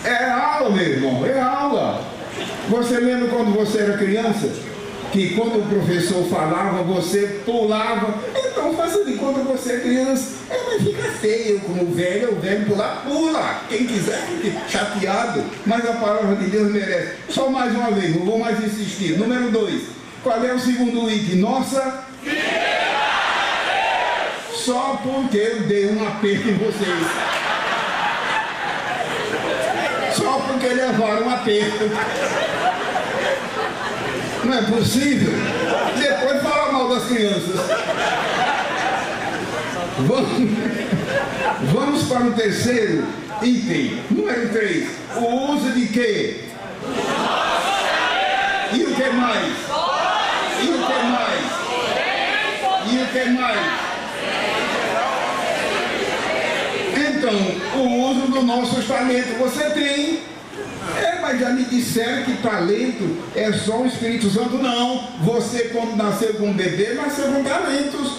É aula, meu irmão, é aula. Você lembra quando você era criança? Que quando o professor falava, você pulava. Então faça de conta que você é criança. Mas fica feio, como o velho pular, pula. Quem quiser fique chateado. Mas a palavra de Deus merece. Só mais uma vez, não vou mais insistir. Número 2. Qual é o segundo item? Nossa. Só porque eu dei um aperto em vocês. Só porque levaram um aperto. Não é possível? Depois fala mal das crianças. Vamos para o terceiro item. Número 3. O uso de quê? E o que mais? E o que mais? E o que mais? Então, o uso dos nossos talentos. Você tem. Mas já me disseram que talento é só o Espírito Santo. Não. Você, quando nasceu com um bebê, nasceu com talentos.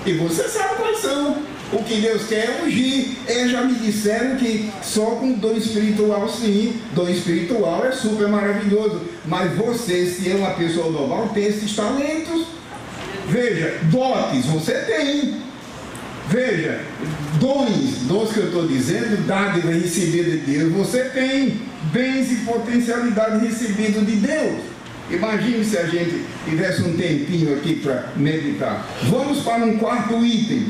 E você sabe quais são. O que Deus quer é ungir. Já me disseram que só com dom espiritual, sim. Dom espiritual é super maravilhoso. Mas você, se é uma pessoa normal, tem esses talentos. Veja, dotes você tem. Veja, dons que eu estou dizendo, dádiva recebida de Deus, você tem. Bens e potencialidade recebido de Deus. Imagine se a gente tivesse um tempinho aqui para meditar. Vamos para um quarto item.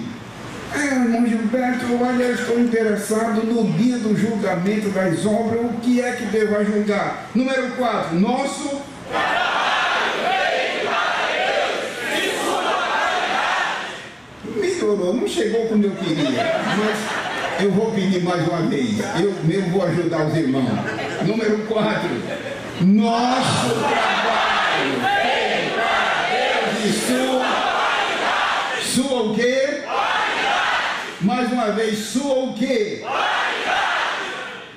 Irmão Gilberto, olha, eu estou interessado no dia do julgamento das obras. O que é que Deus vai julgar? Número 4, nosso melhorou, não chegou como eu queria, mas eu vou pedir mais uma vez. Eu mesmo vou ajudar os irmãos. Número 4, nosso trabalho feito para Deus e sua o quê? Mais uma vez, sua o quê?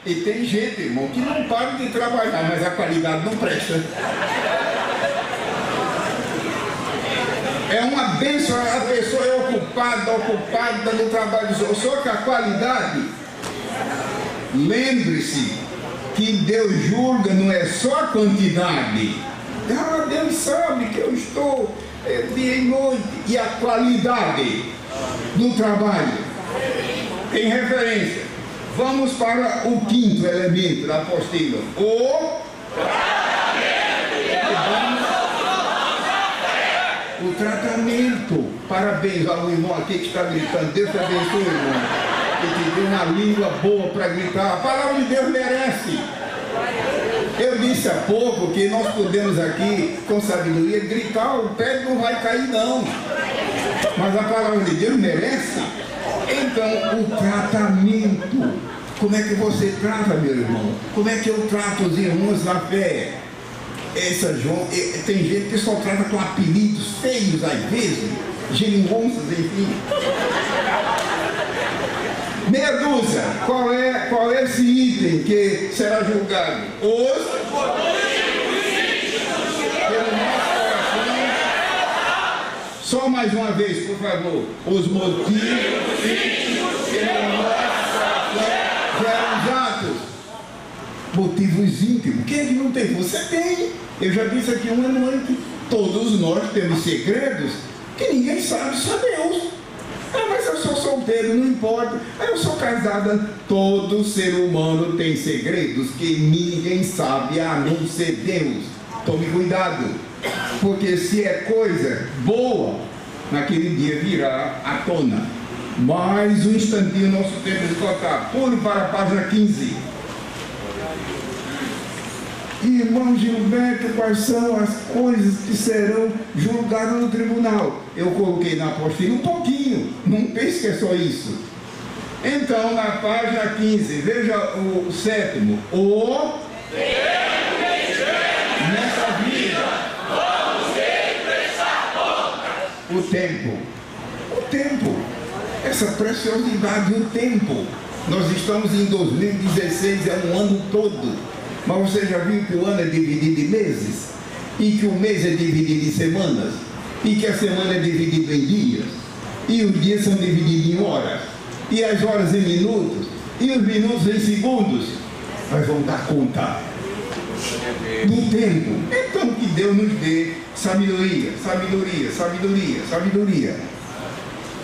E tem gente, irmão, que não para de trabalhar, mas a qualidade não presta. É uma bênção, a pessoa é ocupada no trabalho. Só que a qualidade, lembre-se que Deus julga não é só a quantidade. Deus sabe que eu estou dia e noite. E a qualidade do trabalho tem referência. Vamos para o quinto elemento da apostila. O tratamento. Parabéns ao irmão aqui que está gritando. Deus te abençoe, irmão. Que te deu uma língua boa para gritar. A palavra de Deus merece. Eu disse há pouco que nós podemos aqui, com sabedoria, gritar, o pé não vai cair não. Mas a palavra de Deus merece. Então, o tratamento. Como é que você trata, meu irmão? Como é que eu trato os irmãos na fé? Tem gente que só trata com apelidos feios às vezes, geringonças, enfim. Meia dúzia, qual é esse item que será julgado? Pelo nosso coração. Só mais uma vez, por favor. Os motivos pelo nosso coração geram os atos. Motivos íntimos. Quem é que não tem? Você tem. Eu já disse aqui uma noite. Todos nós temos segredos que ninguém sabe, só Deus. Mas eu sou solteiro, não importa. Eu sou casada. Todo ser humano tem segredos que ninguém sabe, a não ser Deus. Tome cuidado. Porque se é coisa boa, naquele dia virá à tona. Mais um instantinho, nosso tempo de esgotar. Pule para a página 15. Irmão Gilberto, quais são as coisas que serão julgadas no tribunal? Eu coloquei na apostila um pouquinho, não pense que é só isso. Então, na página 15, veja o sétimo. Nessa vida, vamos ter que prestar contas. O tempo, essa preciosidade do tempo. Nós estamos em 2016, é um ano todo. Mas você já viu que o ano é dividido em meses? E que o mês é dividido em semanas? E que a semana é dividida em dias? E os dias são divididos em horas? E as horas em minutos? E os minutos em segundos? Nós vamos dar conta do tempo. Então que Deus nos dê sabedoria, sabedoria, sabedoria, sabedoria.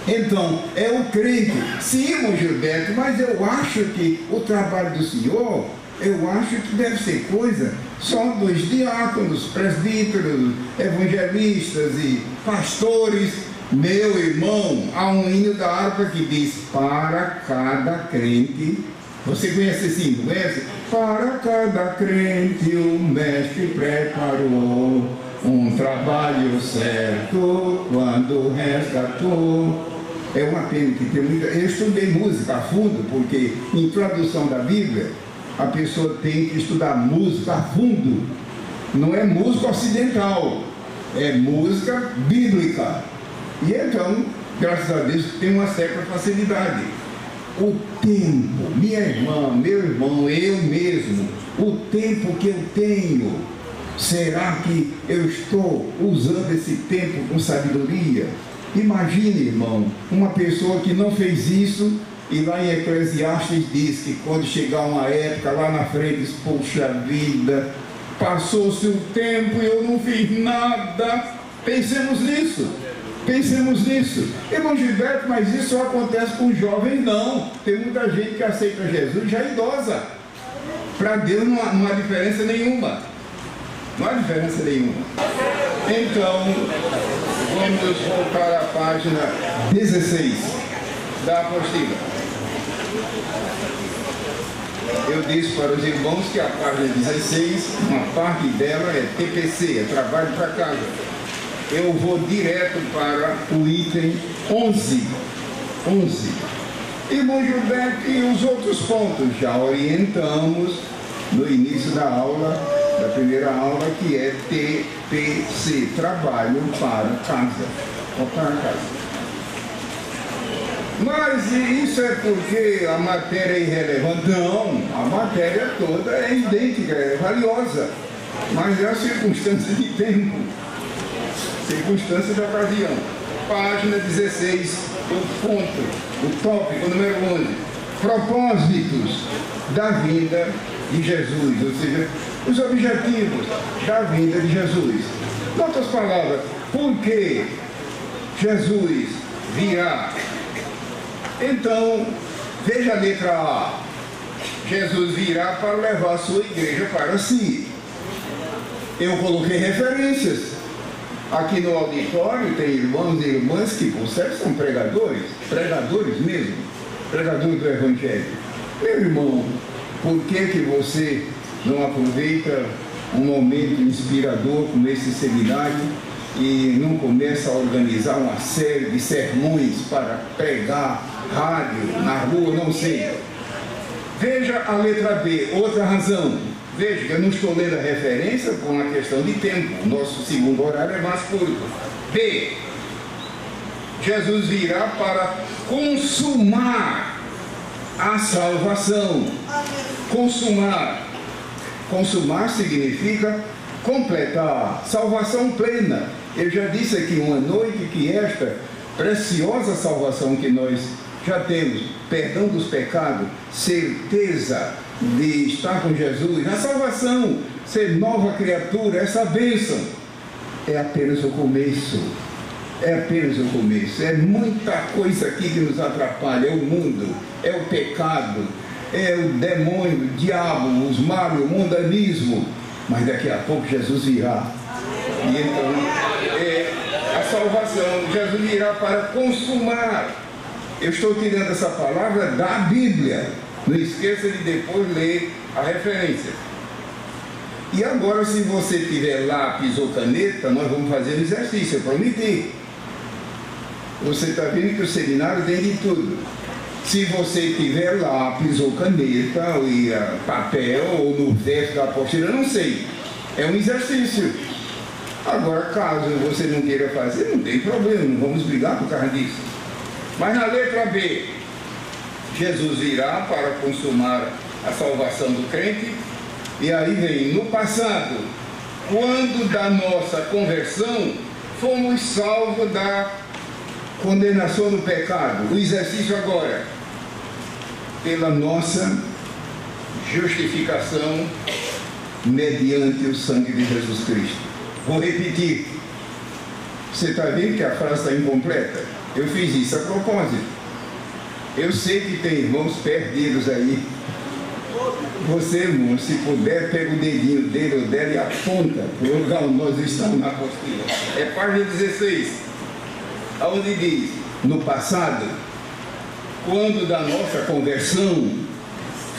Então, é o crente. Sim, irmão Gilberto, mas eu acho que o trabalho do Senhor, eu acho que deve ser coisa só dos diáconos, presbíteros, evangelistas e pastores. Meu irmão, há um hino da harpa que diz: para cada crente. Você conhece esse hino? Conhece? Para cada crente o mestre preparou um trabalho certo quando resgatou. É uma pena que tem muita... Eu estudei música a fundo, porque em tradução da Bíblia a pessoa tem que estudar música a fundo. Não é música ocidental, é música bíblica. E então, graças a Deus, tem uma certa facilidade. o tempo, minha irmã, meu irmão, eu mesmo, o tempo que eu tenho, será que eu estou usando esse tempo com sabedoria? Imagine, irmão, uma pessoa que não fez isso, e lá em Eclesiastes diz que quando chegar uma época lá na frente, diz, poxa vida, passou-se o tempo e eu não fiz nada. Pensemos nisso. Pensemos nisso. Irmão Gilberto, mas isso só acontece com jovens? Não. Tem muita gente que aceita Jesus já idosa. Para Deus não há diferença nenhuma. Não há diferença nenhuma. Então, vamos voltar à página 16 da apostila. Eu disse para os irmãos que a página 16, uma parte dela é TPC, é trabalho para casa. Eu vou direto para o item 11. Irmão Gilberto, e os outros pontos? Já orientamos no início da aula, da primeira aula, que é TPC, trabalho para casa. Para casa. Mas isso é porque a matéria é irrelevante? Não, a matéria toda é idêntica, é valiosa. Mas é a circunstância de tempo. Circunstância da ocasião. Página 16, o ponto, o tópico número 11. Propósitos da vinda de Jesus, ou seja, os objetivos da vinda de Jesus. Em outras palavras, por que Jesus virá? Então, veja a letra A. Jesus virá para levar a sua igreja para si. Eu coloquei referências. Aqui no auditório tem irmãos e irmãs que, por certo, são pregadores mesmo, pregadores do Evangelho. Meu irmão, por que você não aproveita um momento inspirador como esse seminário e não começa a organizar uma série de sermões para pregar, rádio, na rua, não sei. Veja a letra B, outra razão. Veja que eu não estou lendo a referência por uma questão de tempo. Nosso segundo horário é mais curto. B. Jesus virá para consumar a salvação. Consumar. Consumar significa completar. Salvação plena. Eu já disse aqui uma noite que esta preciosa salvação que nós já temos, perdão dos pecados, certeza de estar com Jesus, a salvação, ser nova criatura, essa bênção, é apenas o começo. É apenas o começo. É muita coisa aqui que nos atrapalha. É o mundo, é o pecado, é o demônio, o diabo, os males, o mundanismo. Mas daqui a pouco Jesus virá. E então, a salvação, Jesus virá para consumar. Eu estou tirando essa palavra da Bíblia. Não esqueça de depois ler a referência. E agora, se você tiver lápis ou caneta, nós vamos fazer um exercício, eu prometi. Você está vendo que o seminário tem de tudo. Se você tiver lápis ou caneta, ou papel, ou no verso da apostila, eu não sei. É um exercício. Agora, caso você não queira fazer, não tem problema, não vamos brigar por causa disso. Mas na letra B, Jesus virá para consumar a salvação do crente. E aí vem, no passado, quando da nossa conversão, fomos salvos da condenação do pecado. O exercício agora, pela nossa justificação mediante o sangue de Jesus Cristo. Vou repetir. Você está vendo que a frase está incompleta? Eu fiz isso a propósito. Eu sei que tem irmãos perdidos aí. Você, irmão, se puder, pega o dedinho dele ou dela e aponta para o lugar onde nós estamos na apostila. É página 16, onde diz, no passado, quando da nossa conversão,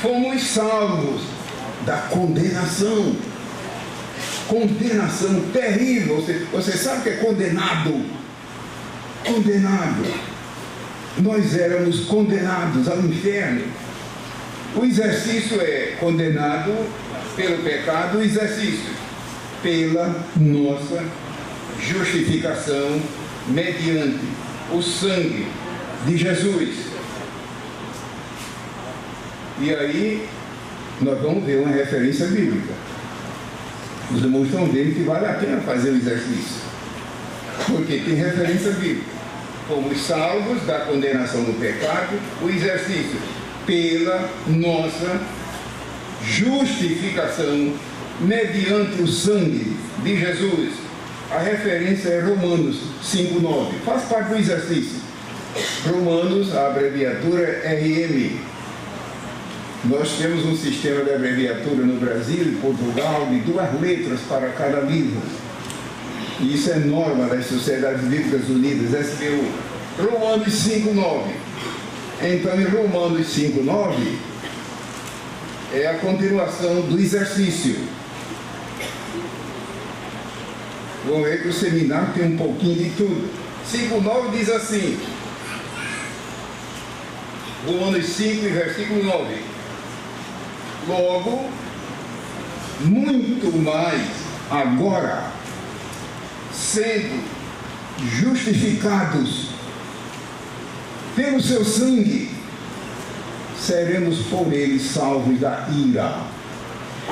fomos salvos da condenação. Condenação terrível. Você sabe o que é condenado? Condenado. Nós éramos condenados ao inferno. O exercício é condenado pelo pecado, o exercício pela nossa justificação mediante o sangue de Jesus. E aí nós vamos ver uma referência bíblica. Os irmãos estão vendo que vale a pena fazer o exercício, porque tem referência bíblica. Fomos salvos da condenação do pecado, o exercício pela nossa justificação mediante o sangue de Jesus. A referência é Romanos 5,9. Faz parte do exercício. Romanos, a abreviatura é RM. Nós temos um sistema de abreviatura no Brasil e Portugal de 2 letras para cada livro. E isso é norma das Sociedades Bíblicas Unidas, SBU. Romanos 5,9. Então, em Romanos 5,9 é a continuação do exercício. Vamos ver que o seminário tem um pouquinho de tudo. 5,9 diz assim, Romanos 5, versículo 9. Logo, muito mais agora, sendo justificados pelo seu sangue, seremos por ele salvos da ira.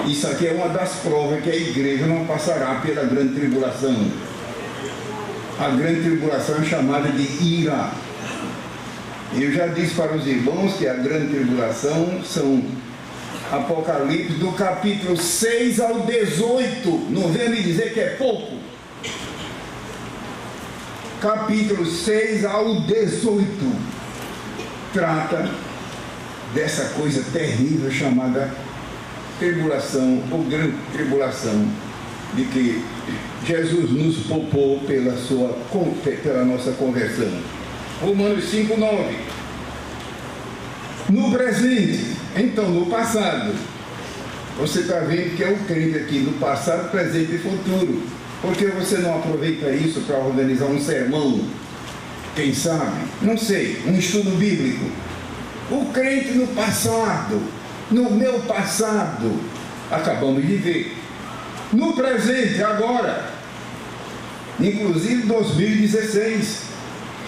Isso aqui é uma das provas que a igreja não passará pela grande tribulação. A grande tribulação é chamada de ira. Eu já disse para os irmãos que a grande tribulação são Apocalipse do capítulo 6 ao 18. Não venha me dizer que é pouco. Capítulo 6 ao 18 trata dessa coisa terrível chamada tribulação ou grande tribulação, de que Jesus nos poupou pela nossa conversão. Romanos 5,9. No presente, então no passado, você está vendo que é o crente aqui, no passado, presente e futuro. Por que você não aproveita isso para organizar um sermão? Quem sabe? Não sei, um estudo bíblico. O crente no passado, no meu passado, acabamos de ver. No presente, agora, inclusive 2016.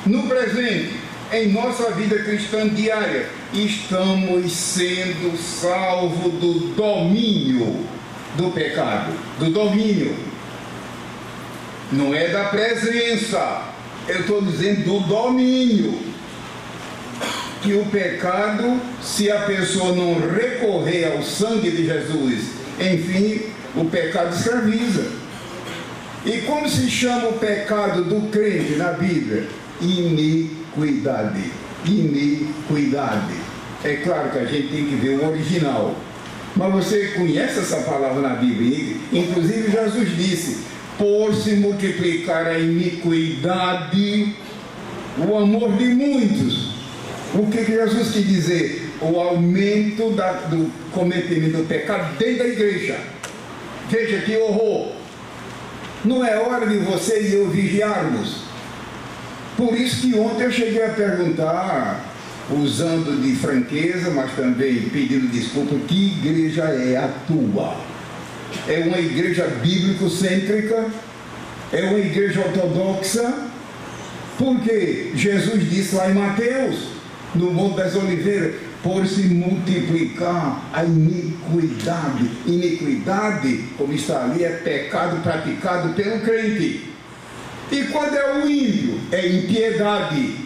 No presente, em nossa vida cristã diária, estamos sendo salvos do domínio do pecado, do domínio. Não é da presença, eu estou dizendo do domínio. Que o pecado, se a pessoa não recorrer ao sangue de Jesus, enfim, o pecado escraviza. E como se chama o pecado do crente na Bíblia? Iniquidade. Iniquidade. É claro que a gente tem que ver o original. Mas você conhece essa palavra na Bíblia? Inclusive Jesus disse, por se multiplicar a iniquidade, o amor de muitos. O que Jesus quis dizer? O aumento do cometimento do pecado dentro da igreja. Veja que horror. Não é hora de você e eu vigiarmos. Por isso que ontem eu cheguei a perguntar, usando de franqueza, mas também pedindo desculpa, que igreja é a tua? É uma igreja bíblico-cêntrica? É uma igreja ortodoxa? Porque Jesus disse lá em Mateus, no Monte das Oliveiras, por se multiplicar a iniquidade. Iniquidade, como está ali, é pecado praticado pelo crente. E quando é o ímpio? É impiedade.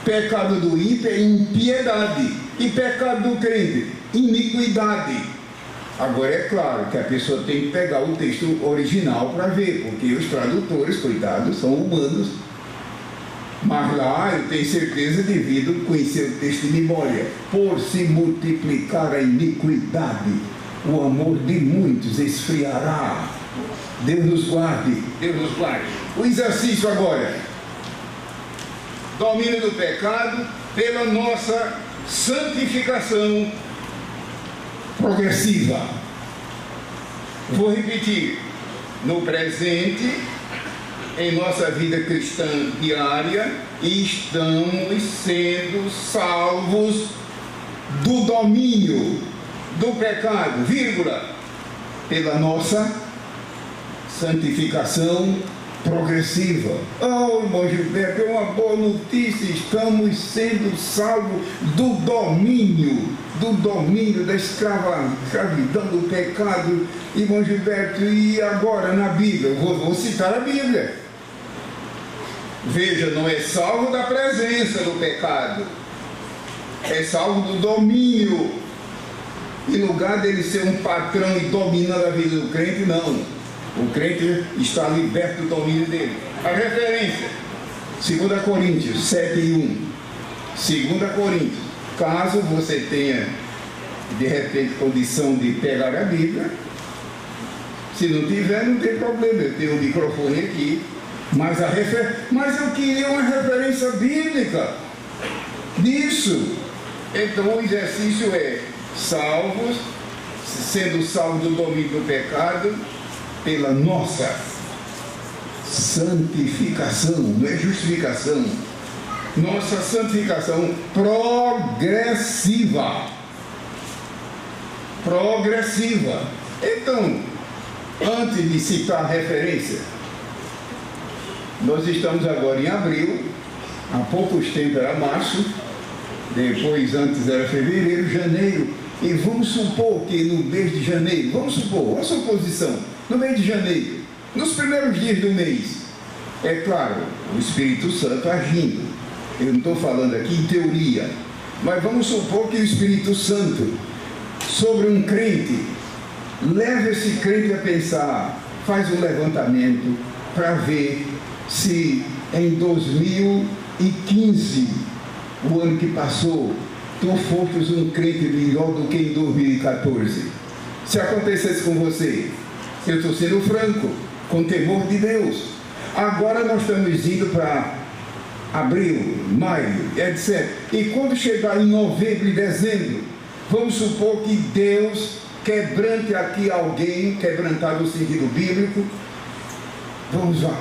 Pecado do ímpio é impiedade. E pecado do crente? Iniquidade. Agora é claro que a pessoa tem que pegar o texto original para ver, porque os tradutores, coitados, são humanos. Mas lá eu tenho certeza, devido a conhecer o texto de memória, por se multiplicar a iniquidade, o amor de muitos esfriará. Deus nos guarde, Deus nos guarde. O exercício agora, domínio do pecado pela nossa santificação progressiva. Vou repetir, no presente, em nossa vida cristã diária, estamos sendo salvos do domínio do pecado, vírgula, pela nossa santificação progressiva. Oh, irmão Gilberto, é uma boa notícia, estamos sendo salvos do domínio do domínio, da escravidão, do pecado. Irmão Gilberto, e agora na Bíblia? Vou citar a Bíblia. Veja, não é salvo da presença do pecado, é salvo do domínio. Em lugar dele ser um patrão e dominando a vida do crente, não. O crente está liberto do domínio dele. A referência, 2 Coríntios 7:1. 2 Coríntios. Caso você tenha, de repente, condição de pegar a Bíblia, se não tiver, não tem problema. Eu tenho o microfone aqui, mas eu queria uma referência bíblica disso. Então o exercício é salvos, sendo salvos do domínio do pecado, pela nossa santificação, não é justificação, nossa santificação progressiva. Então, antes de citar a referência, nós estamos agora em abril, há poucos tempos era março, depois antes era fevereiro, janeiro, e vamos supor que no mês de janeiro, uma suposição, no mês de janeiro, nos primeiros dias do mês, é claro, o Espírito Santo agindo, eu não estou falando aqui em teoria, mas vamos supor que o Espírito Santo, sobre um crente, leva esse crente a pensar, faz um levantamento para ver se em 2015, o ano que passou, tu fostes um crente melhor do que em 2014. Se acontecesse com você, eu estou sendo franco, com temor de Deus. Agora nós estamos indo para abril, maio, etc. E quando chegar em novembro e dezembro, vamos supor que Deus quebrante aqui alguém, quebrantado no sentido bíblico. Vamos lá,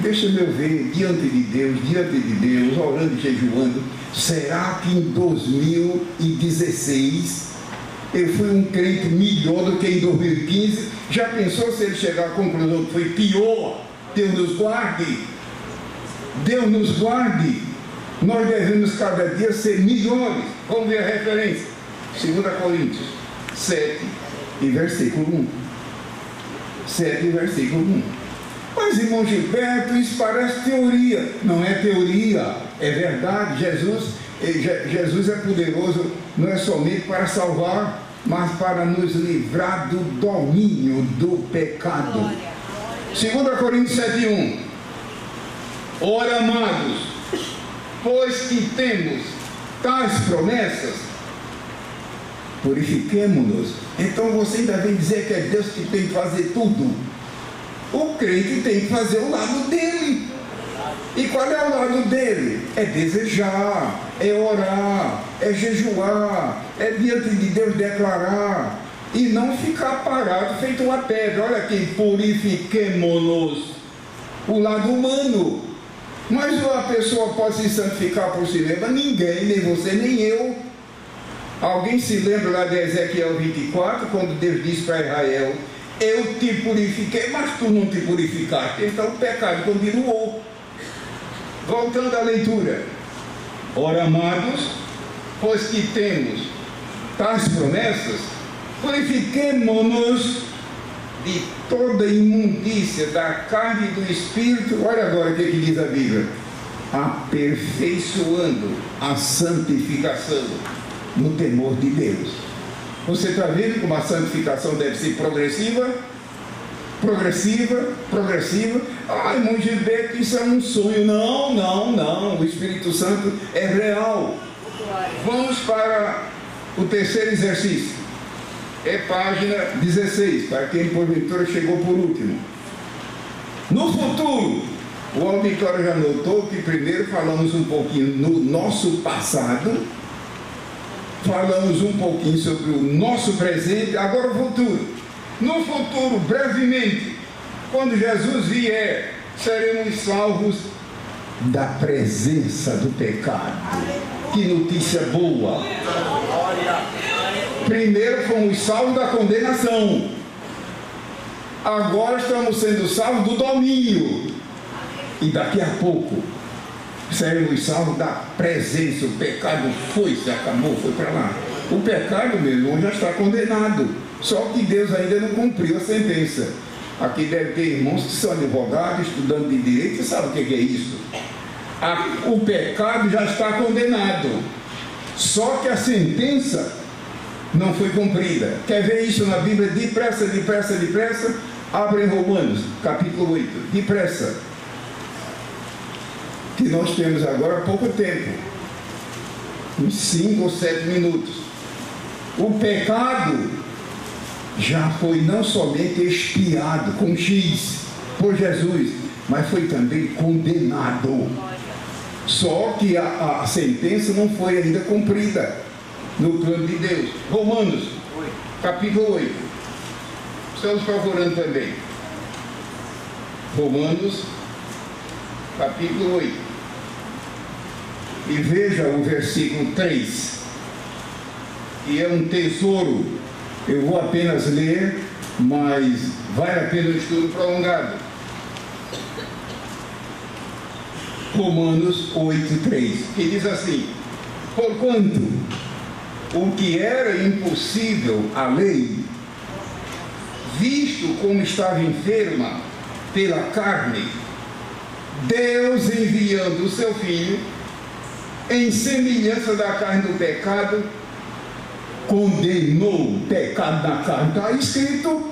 deixa-me eu ver, diante de Deus, orando e jejuando, será que em 2016 eu fui um crente melhor do que em 2015? Já pensou se ele chegar à conclusão que foi pior? Deus nos guarde! Deus nos guarde! Nós devemos cada dia ser melhores. Vamos ver a referência. 2 Coríntios 7 e versículo 1. 7 e versículo 1. Mas, irmão Gilberto, isso parece teoria. Não é teoria, é verdade. Jesus é poderoso, não é somente para salvar, mas para nos livrar do domínio do pecado. 2 Coríntios 7:1. Ora, amados, pois que temos tais promessas, purifiquemo-nos. Então você ainda vem dizer que é Deus que tem que fazer tudo. O crente tem que fazer o lado dele. E qual é o lado dele? É desejar, é orar, é jejuar, é diante de Deus declarar, e não ficar parado feito uma pedra. Olha aqui, purifiquemo-nos, o lado humano. Mas a pessoa pode se santificar por si mesma? Ninguém, nem você, nem eu. Alguém se lembra lá de Ezequiel 24, quando Deus disse para Israel: eu te purifiquei, mas tu não te purificaste. Então o pecado continuou. Voltando à leitura. Ora, amados, pois que temos tais promessas, purifiquemo-nos de toda imundícia da carne e do espírito. Olha agora o que diz a Bíblia: aperfeiçoando a santificação no temor de Deus. Você está vendo como a santificação deve ser progressiva? Progressiva. Ah, irmão Gilberto, isso é um sonho. Não. O Espírito Santo é real. Vamos para o terceiro exercício. É página 16, para quem porventura chegou por último. No futuro, o auditório já notou que primeiro falamos um pouquinho no nosso passado, falamos um pouquinho sobre o nosso presente, agora o futuro. No futuro, brevemente, quando Jesus vier, seremos salvos da presença do pecado. Que notícia boa! Primeiro fomos salvos da condenação, agora estamos sendo salvos do domínio, e daqui a pouco seremos salvos da presença. O pecado foi, se acabou, foi para lá. O pecado, meu irmão, já está condenado. Só que Deus ainda não cumpriu a sentença. Aqui deve ter irmãos que são advogados, estudando de direito, e sabem o que é isso? O pecado já está condenado. Só que a sentença não foi cumprida. Quer ver isso na Bíblia? Depressa, depressa, depressa. Abre em Romanos, capítulo 8. Depressa. Que nós temos agora há pouco tempo. Uns 5 ou 7 minutos. O pecado já foi não somente expiado com X por Jesus, mas foi também condenado. Só que a sentença não foi ainda cumprida no plano de Deus. Romanos, capítulo 8. Estamos procurando também. Romanos, capítulo 8. E veja o versículo 3. Que é um tesouro. Eu vou apenas ler, mas vale a pena um estudo prolongado. Romanos 8:3, que diz assim: porquanto o que era impossível à lei, visto como estava enferma pela carne, Deus, enviando o seu Filho, em semelhança da carne do pecado, condenou o pecado na carne. Está escrito: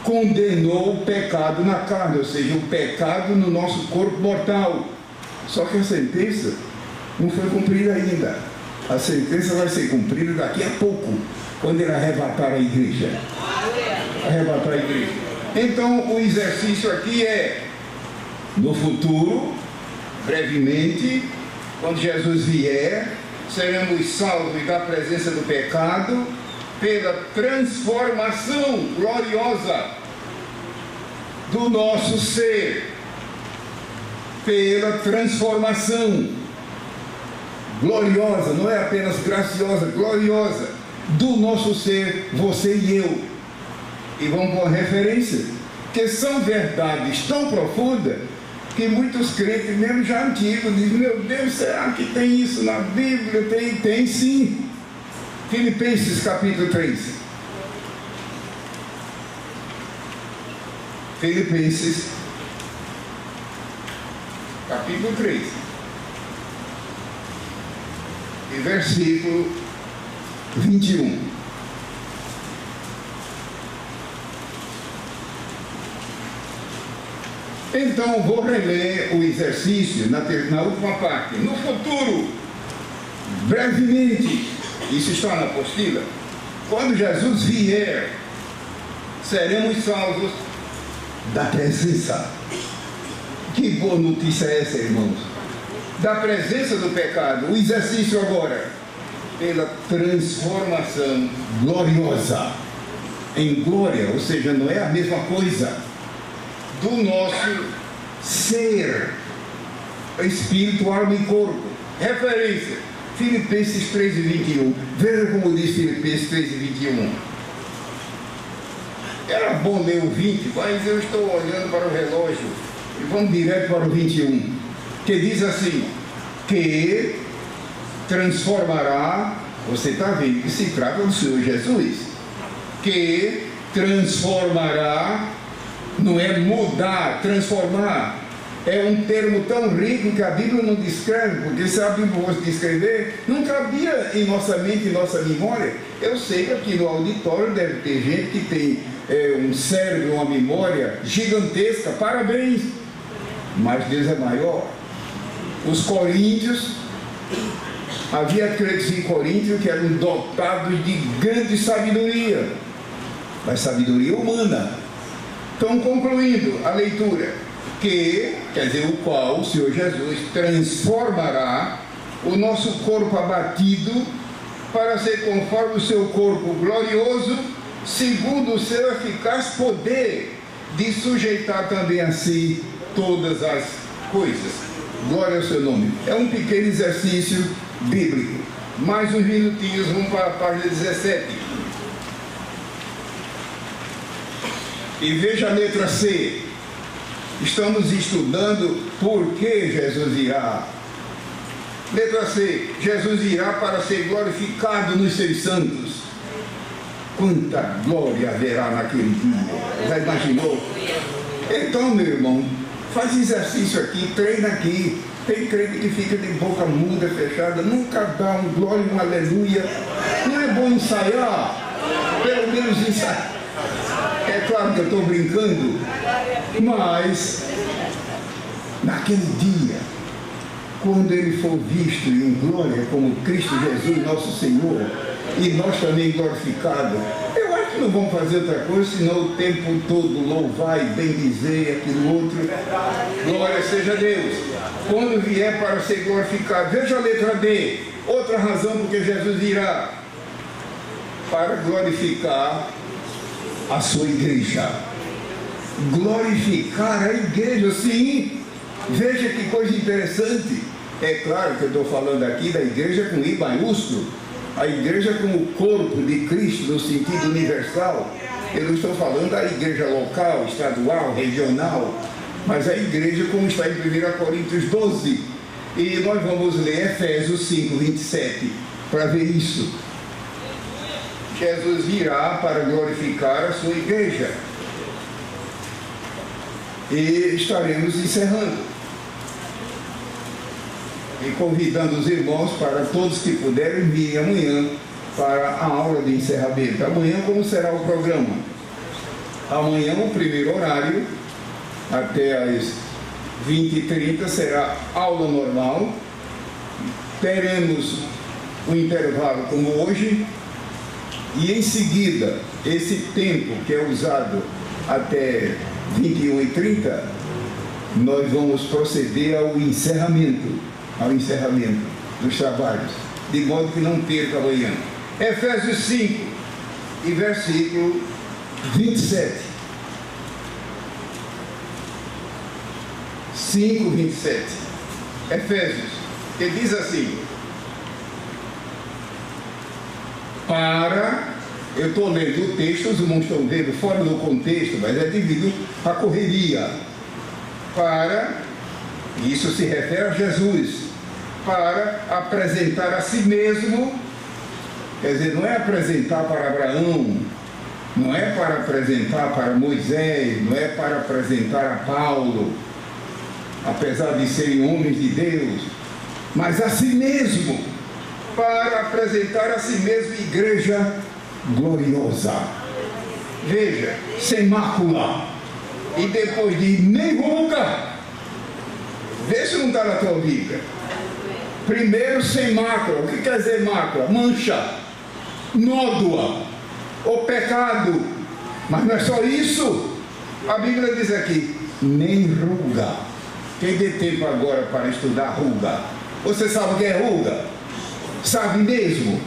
condenou o pecado na carne, ou seja, o pecado no nosso corpo mortal. Só que a sentença não foi cumprida ainda. A sentença vai ser cumprida daqui a pouco, quando ele arrebatar a igreja. Arrebatar a igreja. Então, o exercício aqui é: no futuro, brevemente, quando Jesus vier, seremos salvos da presença do pecado pela transformação gloriosa do nosso ser. Pela transformação gloriosa, não é apenas graciosa, gloriosa, do nosso ser, você e eu. E vamos com a referência, que são verdades tão profundas que muitos crentes, mesmo já antigos, dizem: meu Deus, será que tem isso na Bíblia? Tem sim. Filipenses capítulo 3. Filipenses capítulo 3. E versículo 21. Então vou reler o exercício na última parte. No futuro, brevemente, isso está na apostila, quando Jesus vier, seremos salvos da presença. Que boa notícia é essa, irmãos? Da presença do pecado. O exercício agora, pela transformação gloriosa em glória, ou seja, não é a mesma coisa, do nosso ser, espírito, alma e corpo. Referência, Filipenses 3:21. Veja como diz Filipenses 3:21. Era bom ler o 20, mas eu estou olhando para o relógio e vamos direto para o 21, que diz assim: que transformará, você está vendo que se trata do Senhor Jesus, que transformará, não é mudar, transformar. É um termo tão rico que a Bíblia não descreve, porque se a Bíblia fosse descrever, não cabia em nossa mente, em nossa memória. Eu sei que aqui no auditório deve ter gente que tem um cérebro, uma memória gigantesca, parabéns, mas Deus é maior. Os coríntios, havia crentes em Coríntio que eram dotados de grande sabedoria, mas sabedoria humana. Então, concluindo a leitura, que, quer dizer, o qual o Senhor Jesus transformará o nosso corpo abatido para ser conforme o seu corpo glorioso, segundo o seu eficaz poder de sujeitar também a si todas as coisas. Glória ao seu nome. É um pequeno exercício bíblico. Mais uns minutinhos, vamos para a página 17. E veja a letra C. Estamos estudando por que Jesus irá. Letra C, Jesus irá para ser glorificado nos seus santos. Quanta glória haverá naquele dia. Já imaginou? Então, meu irmão, faz exercício aqui, treina aqui. Tem crente que fica de boca muda, fechada, nunca dá um glória, um aleluia. Não é bom ensaiar? Pelo menos ensaiar. É claro que eu estou brincando, mas naquele dia, quando ele for visto em glória como Cristo Jesus, nosso Senhor, e nós também glorificados, eu acho que não vamos fazer outra coisa, senão o tempo todo louvar e bendizer aquilo outro. Glória seja a Deus. Quando vier para ser glorificado, veja a letra D, outra razão porque Jesus irá para glorificar a sua igreja. Glorificar a igreja, sim. Veja que coisa interessante. É claro que eu estou falando aqui da igreja com I maiúsculo, a igreja como corpo de Cristo no sentido universal. Eu não estou falando da igreja local, estadual, regional, mas a igreja como está em 1 Coríntios 12. E nós vamos ler Efésios 5, 27, para ver isso. Jesus virá para glorificar a sua igreja. E estaremos encerrando. E convidando os irmãos para todos que puderem vir amanhã para a aula de encerramento. Amanhã como será o programa? Amanhã o primeiro horário, até às 20h30, será aula normal. Teremos um intervalo como hoje. E em seguida, esse tempo que é usado até 21h30, nós vamos proceder ao encerramento dos trabalhos, de modo que não perca amanhã. Efésios 5 e versículo 27. 5, 27. Efésios, que diz assim: eu estou lendo o texto, os irmãos estão vendo fora do contexto, mas é devido à correria. Isso se refere a Jesus, para apresentar a si mesmo, quer dizer, não é apresentar para Abraão, não é para apresentar para Moisés, não é para apresentar a Paulo, apesar de serem homens de Deus, mas a si mesmo, para apresentar a si mesmo igreja gloriosa. Veja, sem mácula, e depois de nem ruga. Vê se não está na tua Bíblia. Primeiro, sem mácula. O que quer dizer mácula? Mancha, nódoa, ou pecado. Mas não é só isso. A Bíblia diz aqui, nem ruga. Quem dê tempo agora para estudar ruga? Você sabe o que é ruga? Sabe mesmo?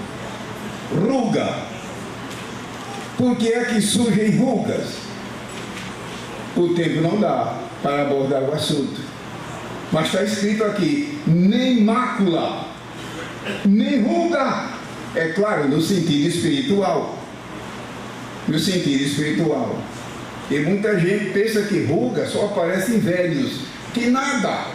Ruga. Por que é que surgem rugas? O tempo não dá para abordar o assunto. Mas está escrito aqui, nem mácula, nem ruga. É claro, no sentido espiritual. No sentido espiritual. E muita gente pensa que ruga só aparece em velhos. Que nada.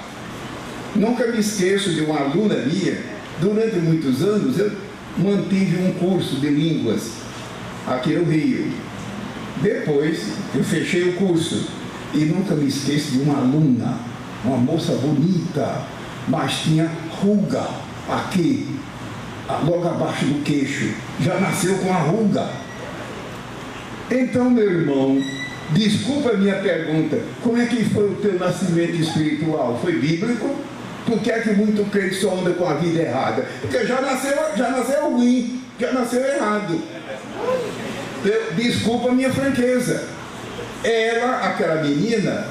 Nunca me esqueço de uma aluna minha. Durante muitos anos eu mantive um curso de línguas aqui no Rio. Depois eu fechei o curso. E nunca me esqueço de uma aluna, uma moça bonita, mas tinha ruga aqui, logo abaixo do queixo. Já nasceu com a ruga. Então, meu irmão, desculpa a minha pergunta, como é que foi o teu nascimento espiritual? Foi bíblico? Por que é que muito crente só anda com a vida errada? Porque já nasceu ruim, já nasceu errado. Desculpa a minha franqueza. Ela, aquela menina,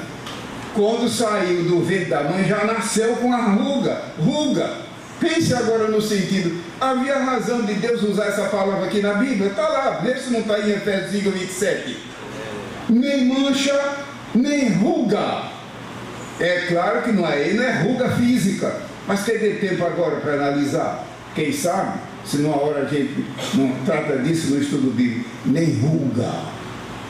quando saiu do ventre da mãe, já nasceu com a ruga. Pense agora no sentido, havia razão de Deus usar essa palavra aqui na Bíblia? Está lá, vê se não está em Efésios 5, 27. Nem mancha, nem ruga. É claro que não é ruga física, mas quer ter tempo agora para analisar? Quem sabe, se numa hora a gente não trata disso no estudo bíblico, nem ruga.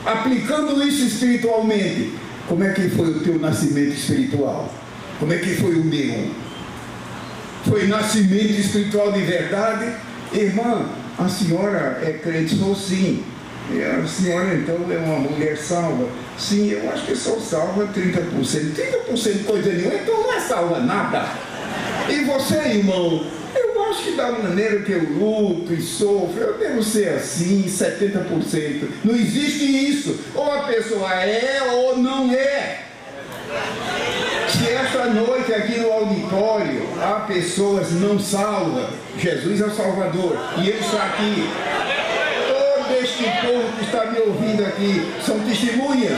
Aplicando isso espiritualmente, como é que foi o teu nascimento espiritual? Como é que foi o meu? foi nascimento espiritual de verdade. Irmã, a senhora é crente? Sou sim. E a senhora então é uma mulher salva? Sim, eu acho que sou salva 30%. 30% coisa nenhuma, então não é salva nada. E você, irmão? Eu acho que da maneira que eu luto e sofro, eu devo ser assim, 70%. Não existe isso. Ou a pessoa é ou não é. Se esta noite aqui no auditório há pessoas não salvas, Jesus é o Salvador e Ele está aqui. Todo este povo que está me ouvindo aqui são testemunhas.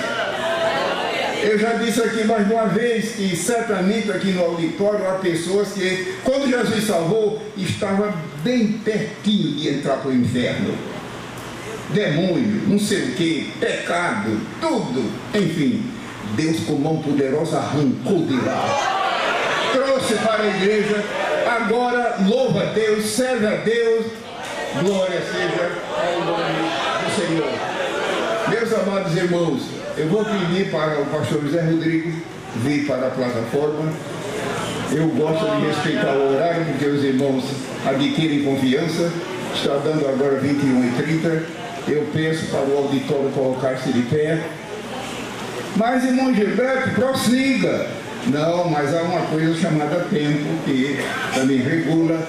Eu já disse aqui mais de uma vez que certamente aqui no auditório há pessoas que, quando Jesus salvou, estava bem pertinho de entrar para o inferno. Demônio, não sei o que, pecado, tudo, enfim. Deus com mão poderosa arrancou de lá, trouxe para a igreja. Agora louva a Deus, serve a Deus, glória seja ao nome do Senhor. Meus amados irmãos, eu vou pedir para o pastor José Rodrigues vir para a plataforma. Eu gosto de respeitar o horário, porque os irmãos adquirem confiança. Está dando agora 21h30. Eu peço para o auditório colocar-se de pé. Mas, irmão Gilberto, prossiga. Não, mas há uma coisa chamada tempo, que também regula